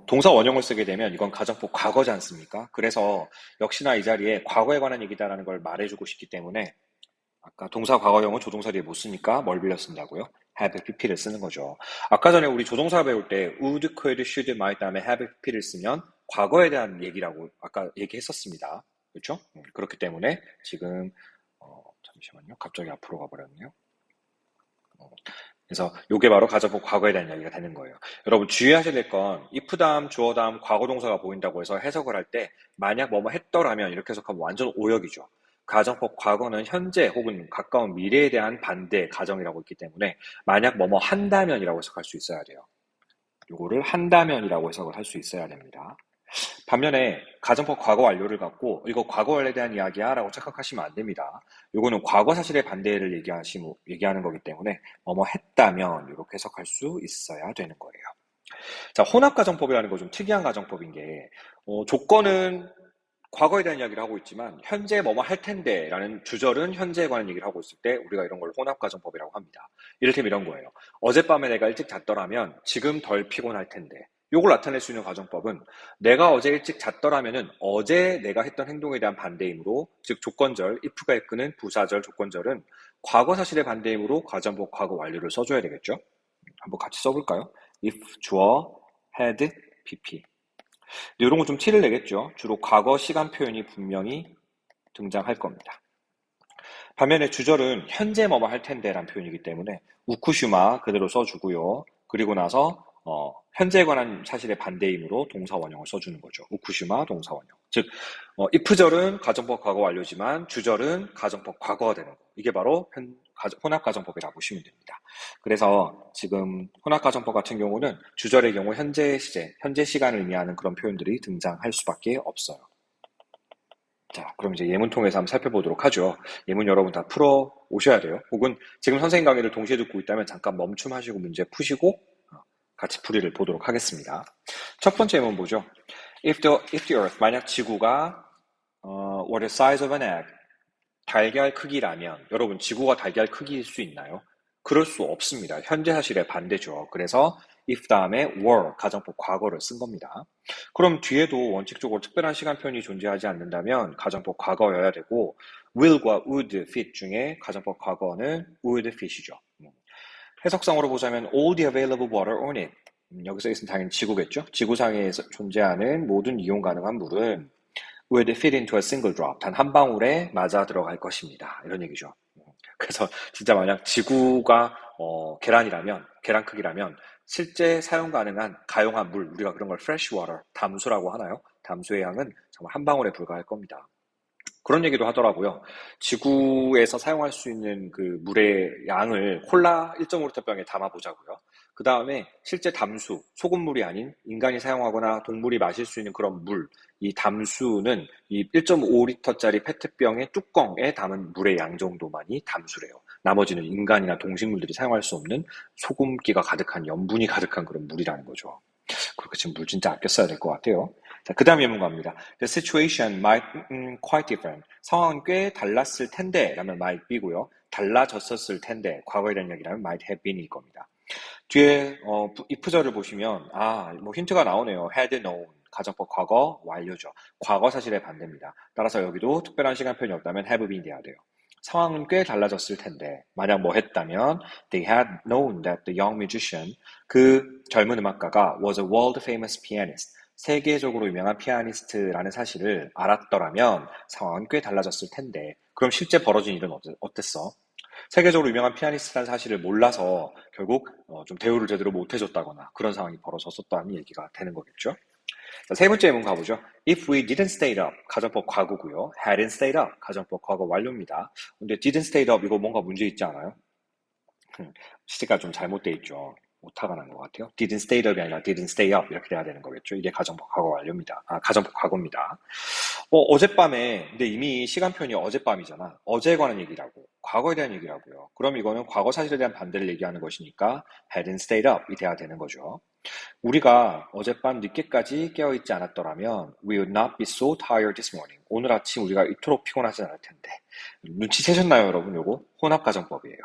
동사 원형을 쓰게 되면 이건 가정법 과거지 않습니까? 그래서 역시나 이 자리에 과거에 관한 얘기다라는 걸 말해주고 싶기 때문에 아까 동사 과거형은 조동사 뒤에 못 쓰니까 뭘 빌려 쓴다고요? have pp를 쓰는 거죠. 아까 전에 우리 조동사 배울 때 would, could, should, might 다음에 have pp를 쓰면 과거에 대한 얘기라고 아까 얘기했었습니다. 그렇죠? 그렇기 때문에 지금 잠시만요. 갑자기 앞으로 가버렸네요. 그래서 이게 바로 가정법 과거에 대한 이야기가 되는 거예요. 여러분 주의하셔야 될 건 if 다음 주어 다음 과거 동사가 보인다고 해서 해석을 할 때 만약 뭐뭐 했더라면 이렇게 해석하면 완전 오역이죠. 가정법 과거는 현재 혹은 가까운 미래에 대한 반대 가정이라고 있기 때문에 만약 뭐뭐 한다면이라고 해석할 수 있어야 돼요. 이거를 한다면이라고 해석을 할 수 있어야 됩니다. 반면에 가정법 과거 완료를 갖고 이거 과거 완료에 대한 이야기야 라고 착각하시면 안 됩니다. 이거는 과거 사실의 반대를 얘기하는 거기 때문에 뭐뭐 했다면 이렇게 해석할 수 있어야 되는 거예요. 자, 혼합가정법이라는 거 좀 특이한 가정법인 게 조건은 과거에 대한 이야기를 하고 있지만 현재 뭐뭐 할 텐데 라는 주절은 현재에 관한 얘기를 하고 있을 때 우리가 이런 걸 혼합가정법이라고 합니다. 이를테면 이런 거예요. 어젯밤에 내가 일찍 잤더라면 지금 덜 피곤할 텐데. 요걸 나타낼 수 있는 가정법은 내가 어제 일찍 잤더라면은 어제 내가 했던 행동에 대한 반대이므로 즉 조건절, if가 이끄는 부사절 조건절은 과거 사실의 반대이므로 가정법 과거 완료를 써줘야 되겠죠. 한번 같이 써볼까요? if 주어 had pp 이런 거 좀 티를 내겠죠. 주로 과거 시간 표현이 분명히 등장할 겁니다. 반면에 주절은 현재 뭐뭐 할 텐데라는 표현이기 때문에 우쿠슈마 그대로 써주고요. 그리고 나서 현재에 관한 사실의 반대이므로 동사 원형을 써주는 거죠. 우쿠슈마 동사 원형. 즉 if절은 가정법 과거 완료지만 주절은 가정법 과거가 되는 거. 이게 바로 혼합가정법이라고 보시면 됩니다. 그래서 지금 혼합가정법 같은 경우는 주절의 경우 현재 시제, 현재 시간을 의미하는 그런 표현들이 등장할 수밖에 없어요. 자, 그럼 이제 예문 통해서 한번 살펴보도록 하죠. 예문 여러분 다 풀어 오셔야 돼요. 혹은 지금 선생님 강의를 동시에 듣고 있다면 잠깐 멈춤하시고 문제 푸시고 같이 풀이를 보도록 하겠습니다. 첫 번째 예문 보죠. If the earth, 만약 지구가 were the size of an egg, 달걀 크기라면, 여러분 지구가 달걀 크기일 수 있나요? 그럴 수 없습니다. 현재 사실의 반대죠. 그래서 if 다음에 were, 가정법 과거를 쓴 겁니다. 그럼 뒤에도 원칙적으로 특별한 시간편이 존재하지 않는다면 가정법 과거여야 되고 will과 would fit 중에 가정법 과거는 would fit이죠. 해석상으로 보자면 all the available water on it. 여기서 있으면 당연히 지구겠죠. 지구상에 존재하는 모든 이용 가능한 물은 would fit into a single drop. 단 한 방울에 맞아 들어갈 것입니다. 이런 얘기죠. 그래서 진짜 만약 지구가 계란 크기라면 실제 사용 가능한 가용한 물, 우리가 그런 걸 fresh water, 담수라고 하나요? 담수의 양은 정말 한 방울에 불과할 겁니다. 그런 얘기도 하더라고요. 지구에서 사용할 수 있는 그 물의 양을 콜라 1.5리터병에 담아보자고요. 그 다음에 실제 담수, 소금물이 아닌 인간이 사용하거나 동물이 마실 수 있는 그런 물, 이 담수는 이 1.5리터짜리 페트병의 뚜껑에 담은 물의 양 정도만이 담수래요. 나머지는 인간이나 동식물들이 사용할 수 없는 소금기가 가득한 염분이 가득한 그런 물이라는 거죠. 그렇게 지금 물 진짜 아껴 써야 될 것 같아요. 자, 그 다음 예문 갑니다. The situation might quite different. 상황은 꽤 달랐을 텐데 라면 might be고요. 달라졌었을 텐데 과거에 대한 이야기라면 might have been일 겁니다. 뒤에 if절을 보시면 뭐 힌트가 나오네요. had known. 가정법 과거 완료죠. 과거 사실의 반대입니다. 따라서 여기도 특별한 시간편이 없다면 have been 돼야 돼요. 상황은 꽤 달라졌을 텐데 만약 뭐 했다면 they had known that the young musician 그 젊은 음악가가 was a world famous pianist 세계적으로 유명한 피아니스트라는 사실을 알았더라면 상황은 꽤 달라졌을 텐데 그럼 실제 벌어진 일은 어땠어? 세계적으로 유명한 피아니스트라는 사실을 몰라서 결국 좀 대우를 제대로 못 해줬다거나 그런 상황이 벌어졌었다는 얘기가 되는 거겠죠. 자, 세 번째 예문 가보죠. If we didn't stay up, 가정법 과거고요. hadn't stayed up, 가정법 과거 완료입니다. 근데 didn't stay up 이거 뭔가 문제 있지 않아요? 시제가 좀 잘못돼 있죠. 오타가 난 것 같아요. didn't stay up이 아니라 didn't stay up 이렇게 돼야 되는 거겠죠. 이게 가정법 과거 완료입니다. 가정법 과거입니다. 어젯밤에, 근데 이미 시간편이 어젯밤이잖아. 어제에 관한 얘기라고. 과거에 대한 얘기라고요. 그럼 이거는 과거 사실에 대한 반대를 얘기하는 것이니까 hadn't stayed up 이 돼야 되는 거죠. 우리가 어젯밤 늦게까지 깨어있지 않았더라면 we would not be so tired this morning. 오늘 아침 우리가 이토록 피곤하지 않을 텐데. 눈치채셨나요, 여러분? 요거 혼합가정법이에요.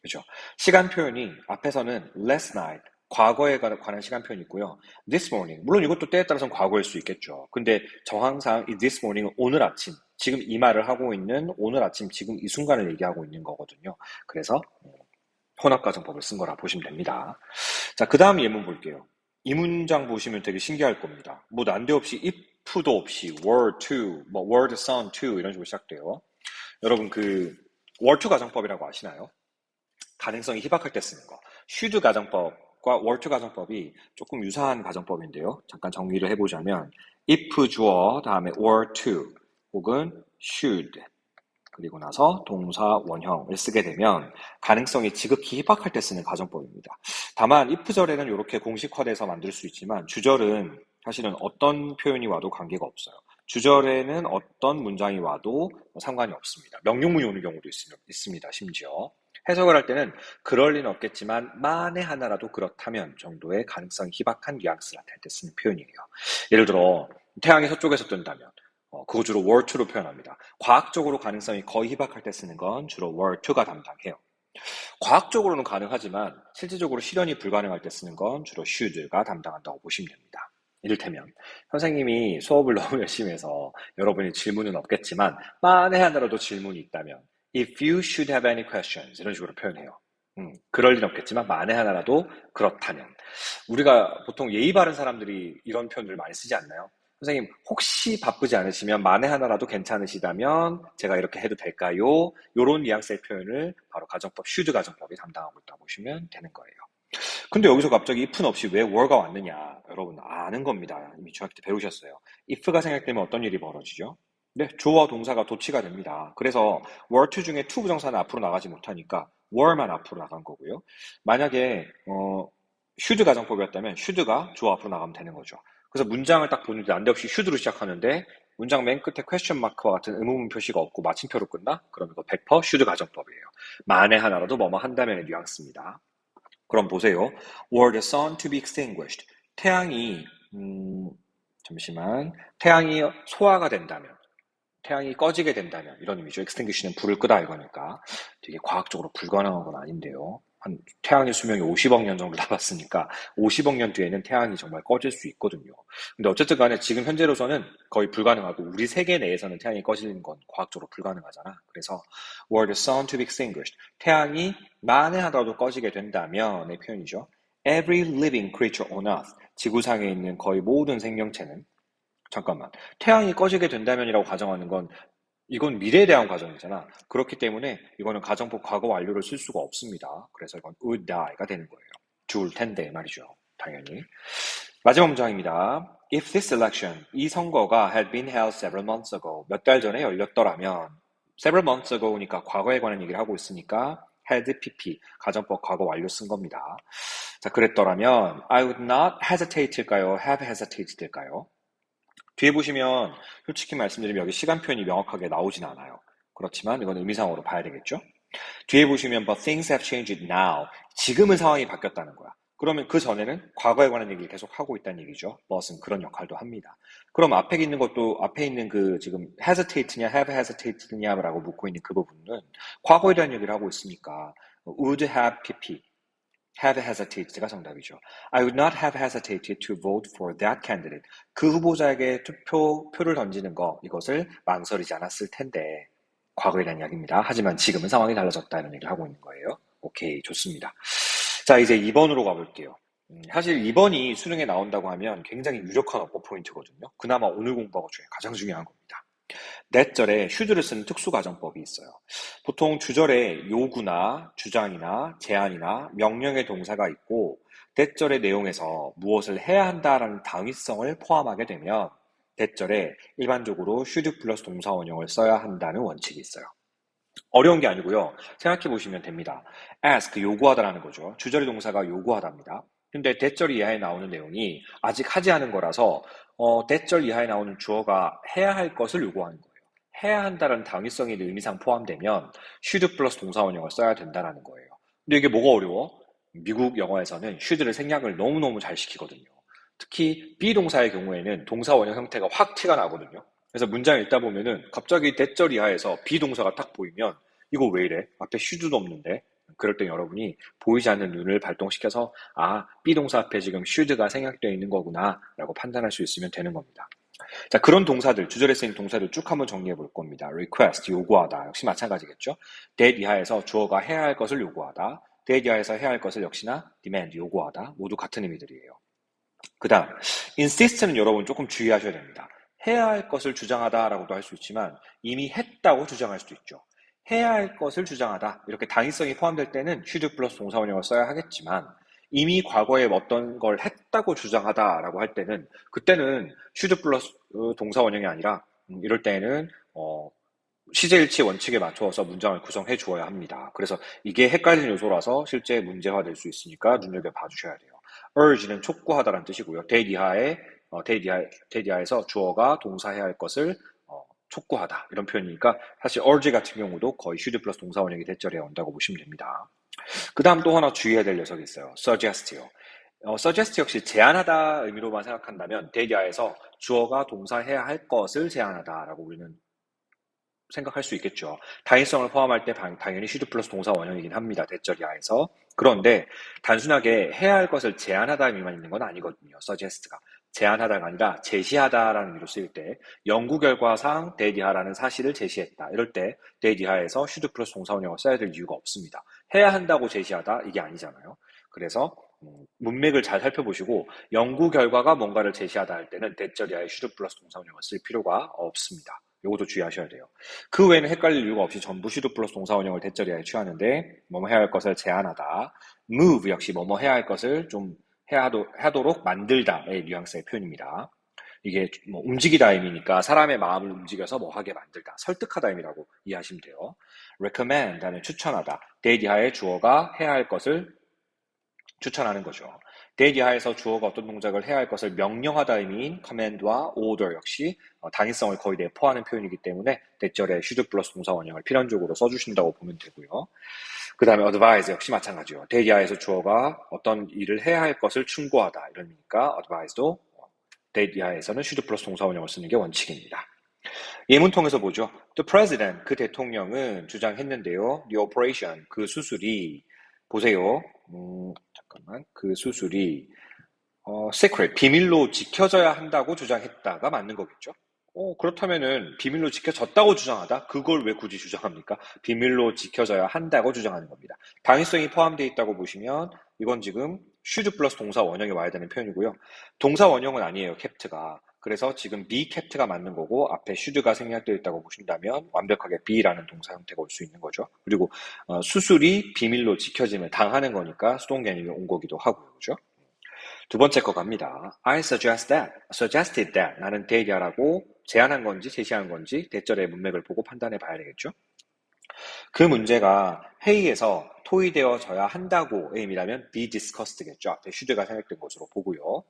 그죠? 시간 표현이 앞에서는 last night, 과거에 관한 시간 표현이 있고요. this morning, 물론 이것도 때에 따라서는 과거일 수 있겠죠. 근데 정황상 이 this morning은 오늘 아침, 지금 이 말을 하고 있는 오늘 아침, 지금 이 순간을 얘기하고 있는 거거든요. 그래서 혼합가정법을 쓴 거라 보시면 됩니다. 자, 그 다음 예문 볼게요. 이 문장 보시면 되게 신기할 겁니다. 뭐 난데없이 if도 없이 were to, 뭐 were the sun to 이런 식으로 시작돼요. 여러분 그 were to 가정법이라고 아시나요? 가능성이 희박할 때 쓰는 거. should 가정법과 were to 가정법이 조금 유사한 가정법인데요. 잠깐 정리를 해보자면 if 주어 다음에 were to 혹은 should 그리고 나서 동사 원형을 쓰게 되면 가능성이 지극히 희박할 때 쓰는 가정법입니다. 다만 if절에는 이렇게 공식화돼서 만들 수 있지만 주절은 사실은 어떤 표현이 와도 관계가 없어요. 주절에는 어떤 문장이 와도 상관이 없습니다. 명령문이 오는 경우도 있습니다. 심지어. 해석을 할 때는 그럴 리는 없겠지만 만에 하나라도 그렇다면 정도의 가능성이 희박한 뉘앙스를 나타낼 때 쓰는 표현이에요. 예를 들어 태양이 서쪽에서 뜬다면 그거 주로 were to로 표현합니다. 과학적으로 가능성이 거의 희박할 때 쓰는 건 주로 were to가 담당해요. 과학적으로는 가능하지만 실질적으로 실현이 불가능할 때 쓰는 건 주로 should가 담당한다고 보시면 됩니다. 이를테면 선생님이 수업을 너무 열심히 해서 여러분이 질문은 없겠지만 만에 하나라도 질문이 있다면 If you should have any questions 이런 식으로 표현해요. 그럴 일 없겠지만 만에 하나라도 그렇다면 우리가 보통 예의 바른 사람들이 이런 표현들을 많이 쓰지 않나요? 선생님, 혹시 바쁘지 않으시면 만에 하나라도 괜찮으시다면 제가 이렇게 해도 될까요? 요런 뉘앙스의 표현을 바로 가정법, 슈드 가정법이 담당하고 있다고 보시면 되는 거예요. 근데 여기서 갑자기 if는 없이 왜 were가 왔느냐? 여러분 아는 겁니다. 이미 중학교 때 배우셨어요. if가 생략되면 어떤 일이 벌어지죠? 네, 주어와 동사가 도치가 됩니다. 그래서 were to 중에 to 부정사는 앞으로 나가지 못하니까 were만 앞으로 나간 거고요. 만약에 should 가정법이었다면 should가 주어 앞으로 나가면 되는 거죠. 그래서 문장을 딱 보는데 난데없이 should로 시작하는데 문장 맨 끝에 퀘스천 마크와 같은 의문문 표시가 없고 마침표로 끝나? 그럼 이거 100% should 가정법이에요. 만에 하나라도 뭐뭐 한다면의 뉘앙스입니다. 그럼 보세요. Were the sun to be extinguished? 태양이 잠시만. 태양이 소화가 된다면, 태양이 꺼지게 된다면 이런 의미죠. extinguish는 불을 끄다 이거니까 되게 과학적으로 불가능한 건 아닌데요. 한 태양의 수명이 50억 년 정도 남았으니까 50억 년 뒤에는 태양이 정말 꺼질 수 있거든요. 근데 어쨌든 간에 지금 현재로서는 거의 불가능하고 우리 세계 내에서는 태양이 꺼지는 건 과학적으로 불가능하잖아. 그래서 were the sun to be extinguished? 태양이 만에 하나라도 꺼지게 된다면의 표현이죠. Every living creature on earth. 지구상에 있는 거의 모든 생명체는 잠깐만. 태양이 꺼지게 된다면이라고 가정하는 건 이건 미래에 대한 가정이잖아. 그렇기 때문에 이거는 가정법 과거 완료를 쓸 수가 없습니다. 그래서 이건 would die가 되는 거예요. 죽을 텐데 말이죠. 당연히. 마지막 문장입니다. If this election, 이 선거가 had been held several months ago, 몇 달 전에 열렸더라면, several months ago니까 과거에 관한 얘기를 하고 있으니까 had pp, 가정법 과거 완료 쓴 겁니다. 자, 그랬더라면 I would not hesitate일까요? have hesitate일까요? 뒤에 보시면 솔직히 말씀드리면 여기 시간 표현이 명확하게 나오진 않아요. 그렇지만 이건 의미상으로 봐야 되겠죠? 뒤에 보시면 but things have changed now. 지금은 상황이 바뀌었다는 거야. 그러면 그 전에는 과거에 관한 얘기를 계속 하고 있다는 얘기죠. but은 그런 역할도 합니다. 그럼 앞에 있는 것도 앞에 있는 그 지금 hesitate냐 have hesitate냐라고 묻고 있는 그 부분은 과거에 대한 얘기를 하고 있으니까 would have pp have hesited가 정답이죠. I would not have hesitated to vote for that candidate. 그 후보자에게 표를 던지는 거, 이것을 망설이지 않았을 텐데, 과거에 대한 이야기입니다. 하지만 지금은 상황이 달라졌다는 얘기를 하고 있는 거예요. 오케이, 좋습니다. 자, 이제 2번으로 가볼게요. 사실 2번이 수능에 나온다고 하면 굉장히 유력한 어법 포인트거든요. 그나마 오늘 공부하고 중에 가장 중요한 겁니다. 넷절에 should를 쓰는 특수가정법이 있어요. 보통 주절에 요구나 주장이나 제안이나 명령의 동사가 있고 대절의 내용에서 무엇을 해야 한다라는 당위성을 포함하게 되면 대절에 일반적으로 should 플러스 동사 원형을 써야 한다는 원칙이 있어요. 어려운 게 아니고요. 생각해 보시면 됩니다. ask, 요구하다라는 거죠. 주절의 동사가 요구하답니다. 근데 대절 이하에 나오는 내용이 아직 하지 않은 거라서 대절 이하에 나오는 주어가 해야 할 것을 요구하는 거예요. 해야 한다라는 당위성이 의미상 포함되면 should 플러스 동사 원형을 써야 된다라는 거예요. 근데 이게 뭐가 어려워? 미국 영어에서는 should를 생략을 너무너무 잘 시키거든요. 특히 be 동사의 경우에는 동사 원형 형태가 확 티가 나거든요. 그래서 문장 읽다 보면은 갑자기 대절 이하에서 be 동사가 딱 보이면 이거 왜 이래? 앞에 should도 없는데. 그럴 땐 여러분이 보이지 않는 눈을 발동시켜서 be 동사 앞에 지금 should가 생략되어 있는 거구나 라고 판단할 수 있으면 되는 겁니다. 자, 그런 동사들, 주절에 쓰인 동사들 쭉 한번 정리해 볼 겁니다. request, 요구하다. 역시 마찬가지겠죠. that 이하에서 주어가 해야 할 것을 요구하다. that 이하에서 해야 할 것을 역시나 demand, 요구하다. 모두 같은 의미들이에요. 그 다음, insist는 여러분 조금 주의하셔야 됩니다. 해야 할 것을 주장하다라고도 할 수 있지만 이미 했다고 주장할 수도 있죠. 해야 할 것을 주장하다. 이렇게 당위성이 포함될 때는 should 플러스 동사 원형을 써야 하겠지만 이미 과거에 어떤 걸 했다고 주장하다라고 할 때는 그때는 should 플러스 동사 원형이 아니라 이럴 때는 시제일치 원칙에 맞춰서 문장을 구성해 주어야 합니다. 그래서 이게 헷갈리는 요소라서 실제 문제화될 수 있으니까 눈여겨봐 주셔야 돼요. urge는 촉구하다라는 뜻이고요. that 이하에서 주어가 동사해야 할 것을 촉구하다 이런 표현이니까 사실 urge 같은 경우도 거의 should 플러스 동사 원형이 대절에 온다고 보시면 됩니다. 그 다음 또 하나 주의해야 될 녀석이 있어요. suggest요. suggest 역시 제안하다 의미로만 생각한다면 that 이하에서 주어가 동사해야 할 것을 제안하다라고 우리는 생각할 수 있겠죠. 당위성을 포함할 때 당연히 should 플러스 동사 원형이긴 합니다. 대절 이하에서. 그런데 단순하게 해야 할 것을 제안하다 의미만 있는 건 아니거든요. suggest가. 제안하다가 아니라 제시하다라는 의미로 쓰일 때 연구 결과상 that 이하라는 사실을 제시했다. 이럴 때 that 이하에서 should 플러스 동사 원형을 써야 될 이유가 없습니다. 해야 한다고 제시하다 이게 아니잖아요. 그래서 문맥을 잘 살펴보시고 연구 결과가 뭔가를 제시하다 할 때는 대절 이하의 should 플러스 동사원형을 쓸 필요가 없습니다. 이것도 주의하셔야 돼요. 그 외에는 헷갈릴 이유가 없이 전부 should 플러스 동사원형을 대절 이하에 취하는데 뭐뭐 해야 할 것을 제안하다. move 역시 뭐뭐 해야 할 것을 좀 하도록 만들다의 뉘앙스의 표현입니다. 이게 뭐 움직이다 의미니까 사람의 마음을 움직여서 뭐 하게 만들다, 설득하다 의미라고 이해하시면 돼요. recommend는 추천하다, date 이하의 주어가 해야 할 것을 추천하는 거죠. date 이하에서 주어가 어떤 동작을 해야 할 것을 명령하다 의미인 command와 order 역시 당위성을 거의 내포하는 표현이기 때문에 대절에 should 플러스 동사 원형을 필연적으로 써주신다고 보면 되고요. 그 다음에 advise 역시 마찬가지요. date 이하에서 주어가 어떤 일을 해야 할 것을 충고하다 이런 의미니까 advise도 date 이하에서는 should 플러스 동사 원형을 쓰는 게 원칙입니다. 예문 통해서 보죠. The president, 그 대통령은 주장했는데요. The operation, 그 수술이 보세요. 잠깐만. 그 수술이 secret, 비밀로 지켜져야 한다고 주장했다가 맞는 거겠죠. 그렇다면은 비밀로 지켜졌다고 주장하다? 그걸 왜 굳이 주장합니까? 비밀로 지켜져야 한다고 주장하는 겁니다. 당위성이 포함되어 있다고 보시면 이건 지금 should 플러스 동사 원형이 와야 되는 표현이고요. 동사 원형은 아니에요, kept가. 그래서 지금 be kept가 맞는 거고 앞에 should가 생략되어 있다고 보신다면 완벽하게 be라는 동사 형태가 올 수 있는 거죠. 그리고 수술이 비밀로 지켜짐을 당하는 거니까 수동 개념이 온 거기도 하고요. 그죠? 두 번째 거 갑니다. I suggested that. 나는 대리하라고 제안한 건지 제시한 건지 대절의 문맥을 보고 판단해 봐야 되겠죠. 그 문제가 회의에서 토의되어져야 한다고의 의미라면 be discussed겠죠. 앞에 should가 생략된 것으로 보고요.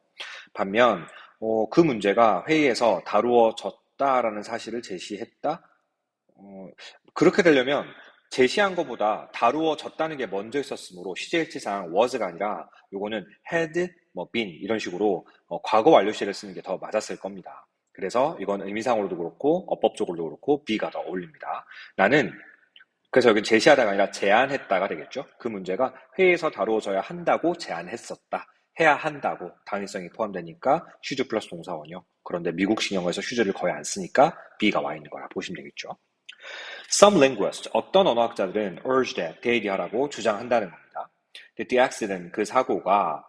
반면 그 문제가 회의에서 다루어졌다라는 사실을 제시했다. 그렇게 되려면 제시한 것보다 다루어졌다는 게 먼저 있었으므로 시제일치상 was가 아니라 요거는 had, been 이런 식으로 과거 완료 시제를 쓰는 게 더 맞았을 겁니다. 그래서 이건 의미상으로도 그렇고 어법적으로도 그렇고 be가 더 어울립니다. 그래서 여기 제시하다가 아니라 제안했다가 되겠죠. 그 문제가 회의에서 다루어져야 한다고 제안했었다. 해야 한다고 당위성이 포함되니까 should 플러스 동사원형. 그런데 미국식 영어에서 should를 거의 안 쓰니까 be가 와 있는 거라 보시면 되겠죠. Some linguists, 어떤 언어학자들은 urge that, 대리하라고 주장한다는 겁니다. That the accident, 그 사고가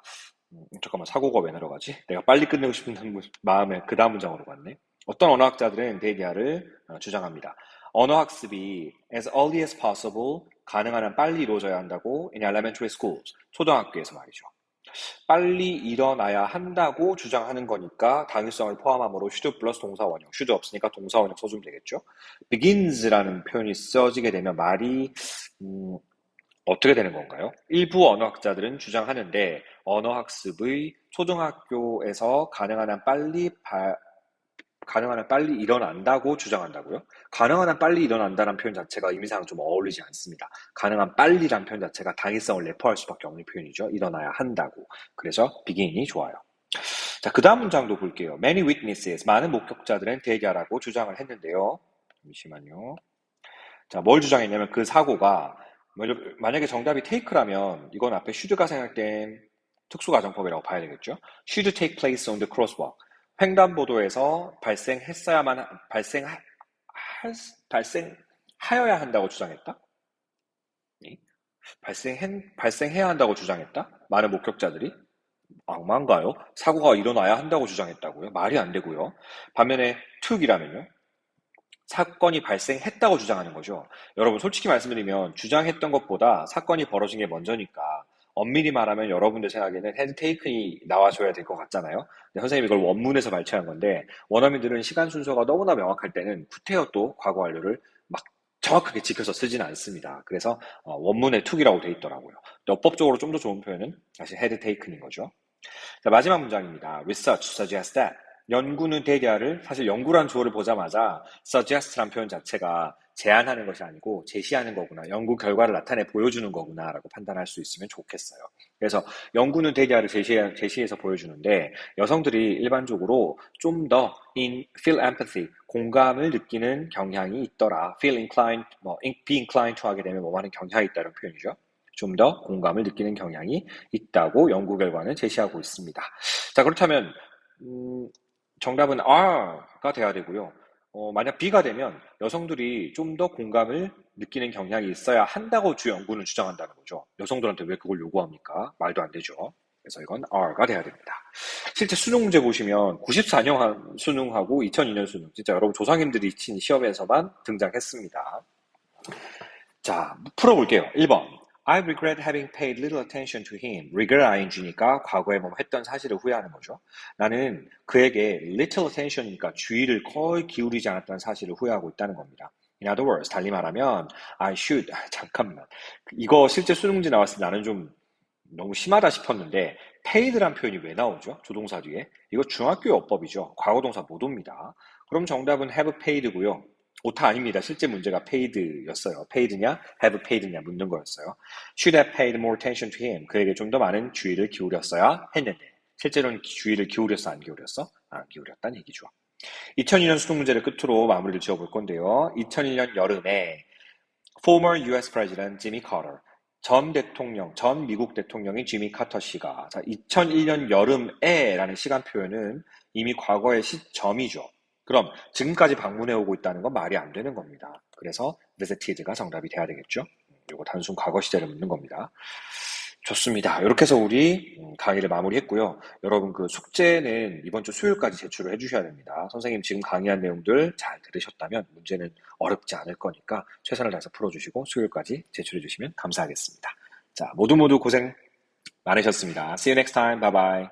잠깐만, 사고가 왜 내려가지? 내가 빨리 끝내고 싶은 마음에 그 다음 문장으로 갔네. 어떤 언어학자들은 대리아를 주장합니다. 언어학습이 as early as possible, 가능한 한 빨리 이루어져야 한다고 in elementary schools, 초등학교에서 말이죠. 빨리 일어나야 한다고 주장하는 거니까 당위성을 포함함으로 should 플러스 동사 원형, should 없으니까 동사 원형 써주면 되겠죠. begins라는 표현이 써지게 되면 말이 어떻게 되는 건가요? 일부 언어학자들은 주장하는데 언어학습의 초등학교에서 가능한 한 빨리 일어난다고 주장한다고요? 가능한 한 빨리 일어난다는 표현 자체가 의미상 좀 어울리지 않습니다. 가능한 빨리란 표현 자체가 당위성을 내포할 수밖에 없는 표현이죠. 일어나야 한다고. 그래서 begin이 좋아요. 자, 그 다음 문장도 볼게요. Many witnesses, 많은 목격자들은 대기하라고 주장을 했는데요. 잠시만요. 자, 뭘 주장했냐면 그 사고가 만약에 정답이 take라면 이건 앞에 should가 생략된 특수가정법이라고 봐야 되겠죠. Should take place on the crosswalk. 횡단보도에서 발생하여야 한다고 주장했다? 발생해야 한다고 주장했다? 많은 목격자들이? 악마인가요? 사고가 일어나야 한다고 주장했다고요? 말이 안 되고요. 반면에 took이라면요? 사건이 발생했다고 주장하는 거죠. 여러분 솔직히 말씀드리면 주장했던 것보다 사건이 벌어진 게 먼저니까 엄밀히 말하면 여러분들 생각에는 had taken이 나와줘야 될 것 같잖아요. 근데 선생님이 이걸 원문에서 발췌한 건데 원어민들은 시간 순서가 너무나 명확할 때는 구태여도 과거 완료를 막 정확하게 지켜서 쓰지는 않습니다. 그래서 원문에 took이라고 돼 있더라고요. 근데 어법적으로 좀 더 좋은 표현은 사실 had taken인 거죠. 자, 마지막 문장입니다. Research suggests that. 연구는 대략을 사실 연구란 주어를 보자마자 suggest란 표현 자체가 제안하는 것이 아니고 제시하는 거구나. 연구 결과를 나타내 보여주는 거구나 라고 판단할 수 있으면 좋겠어요. 그래서 연구는 대략을 제시해서 보여주는데 여성들이 일반적으로 좀 더 feel empathy, 공감을 느끼는 경향이 있더라. feel inclined, be inclined to 하게 되면 뭐 하는 경향이 있다는 표현이죠. 좀 더 공감을 느끼는 경향이 있다고 연구 결과는 제시하고 있습니다. 자, 그렇다면 정답은 R가 돼야 되고요. 만약 B가 되면 여성들이 좀 더 공감을 느끼는 경향이 있어야 한다고 주 연구는 주장한다는 거죠. 여성들한테 왜 그걸 요구합니까? 말도 안 되죠. 그래서 이건 are가 돼야 됩니다. 실제 수능 문제 보시면 94년 수능하고 2002년 수능 진짜 여러분 조상님들이 친 시험에서만 등장했습니다. 자, 풀어볼게요. 1번. I regret having paid little attention to him. regret ing니까 과거에 뭐 했던 사실을 후회하는 거죠. 나는 그에게 little attention이니까 주의를 거의 기울이지 않았다는 사실을 후회하고 있다는 겁니다. In other words, 달리 말하면 I should, 잠깐만. 이거 실제 수능지 나왔을 때 나는 좀 너무 심하다 싶었는데 paid란 표현이 왜 나오죠? 조동사 뒤에. 이거 중학교 어법이죠. 과거동사 못 옵니다. 그럼 정답은 have paid고요. 오타 아닙니다. 실제 문제가 paid였어요. paid냐, have paid냐 묻는 거였어요. Should have paid more attention to him. 그에게 좀 더 많은 주의를 기울였어야 했는데 실제로는 주의를 기울였어, 안 기울였어? 안 기울였다는 얘기죠. 2002년 수능 문제를 끝으로 마무리를 지어볼 건데요. 2001년 여름에 former US President Jimmy Carter, 전 미국 대통령인 지미 카터 씨가 2001년 여름에라는 시간 표현은 이미 과거의 시점이죠. 그럼 지금까지 방문해 오고 있다는 건 말이 안 되는 겁니다. 그래서 visited가 정답이 돼야 되겠죠. 이거 단순 과거 시제를 묻는 겁니다. 좋습니다. 이렇게 해서 우리 강의를 마무리했고요. 여러분 그 숙제는 이번 주 수요일까지 제출을 해주셔야 됩니다. 선생님 지금 강의한 내용들 잘 들으셨다면 문제는 어렵지 않을 거니까 최선을 다해서 풀어주시고 수요일까지 제출해 주시면 감사하겠습니다. 자, 모두 고생 많으셨습니다. See you next time. Bye bye.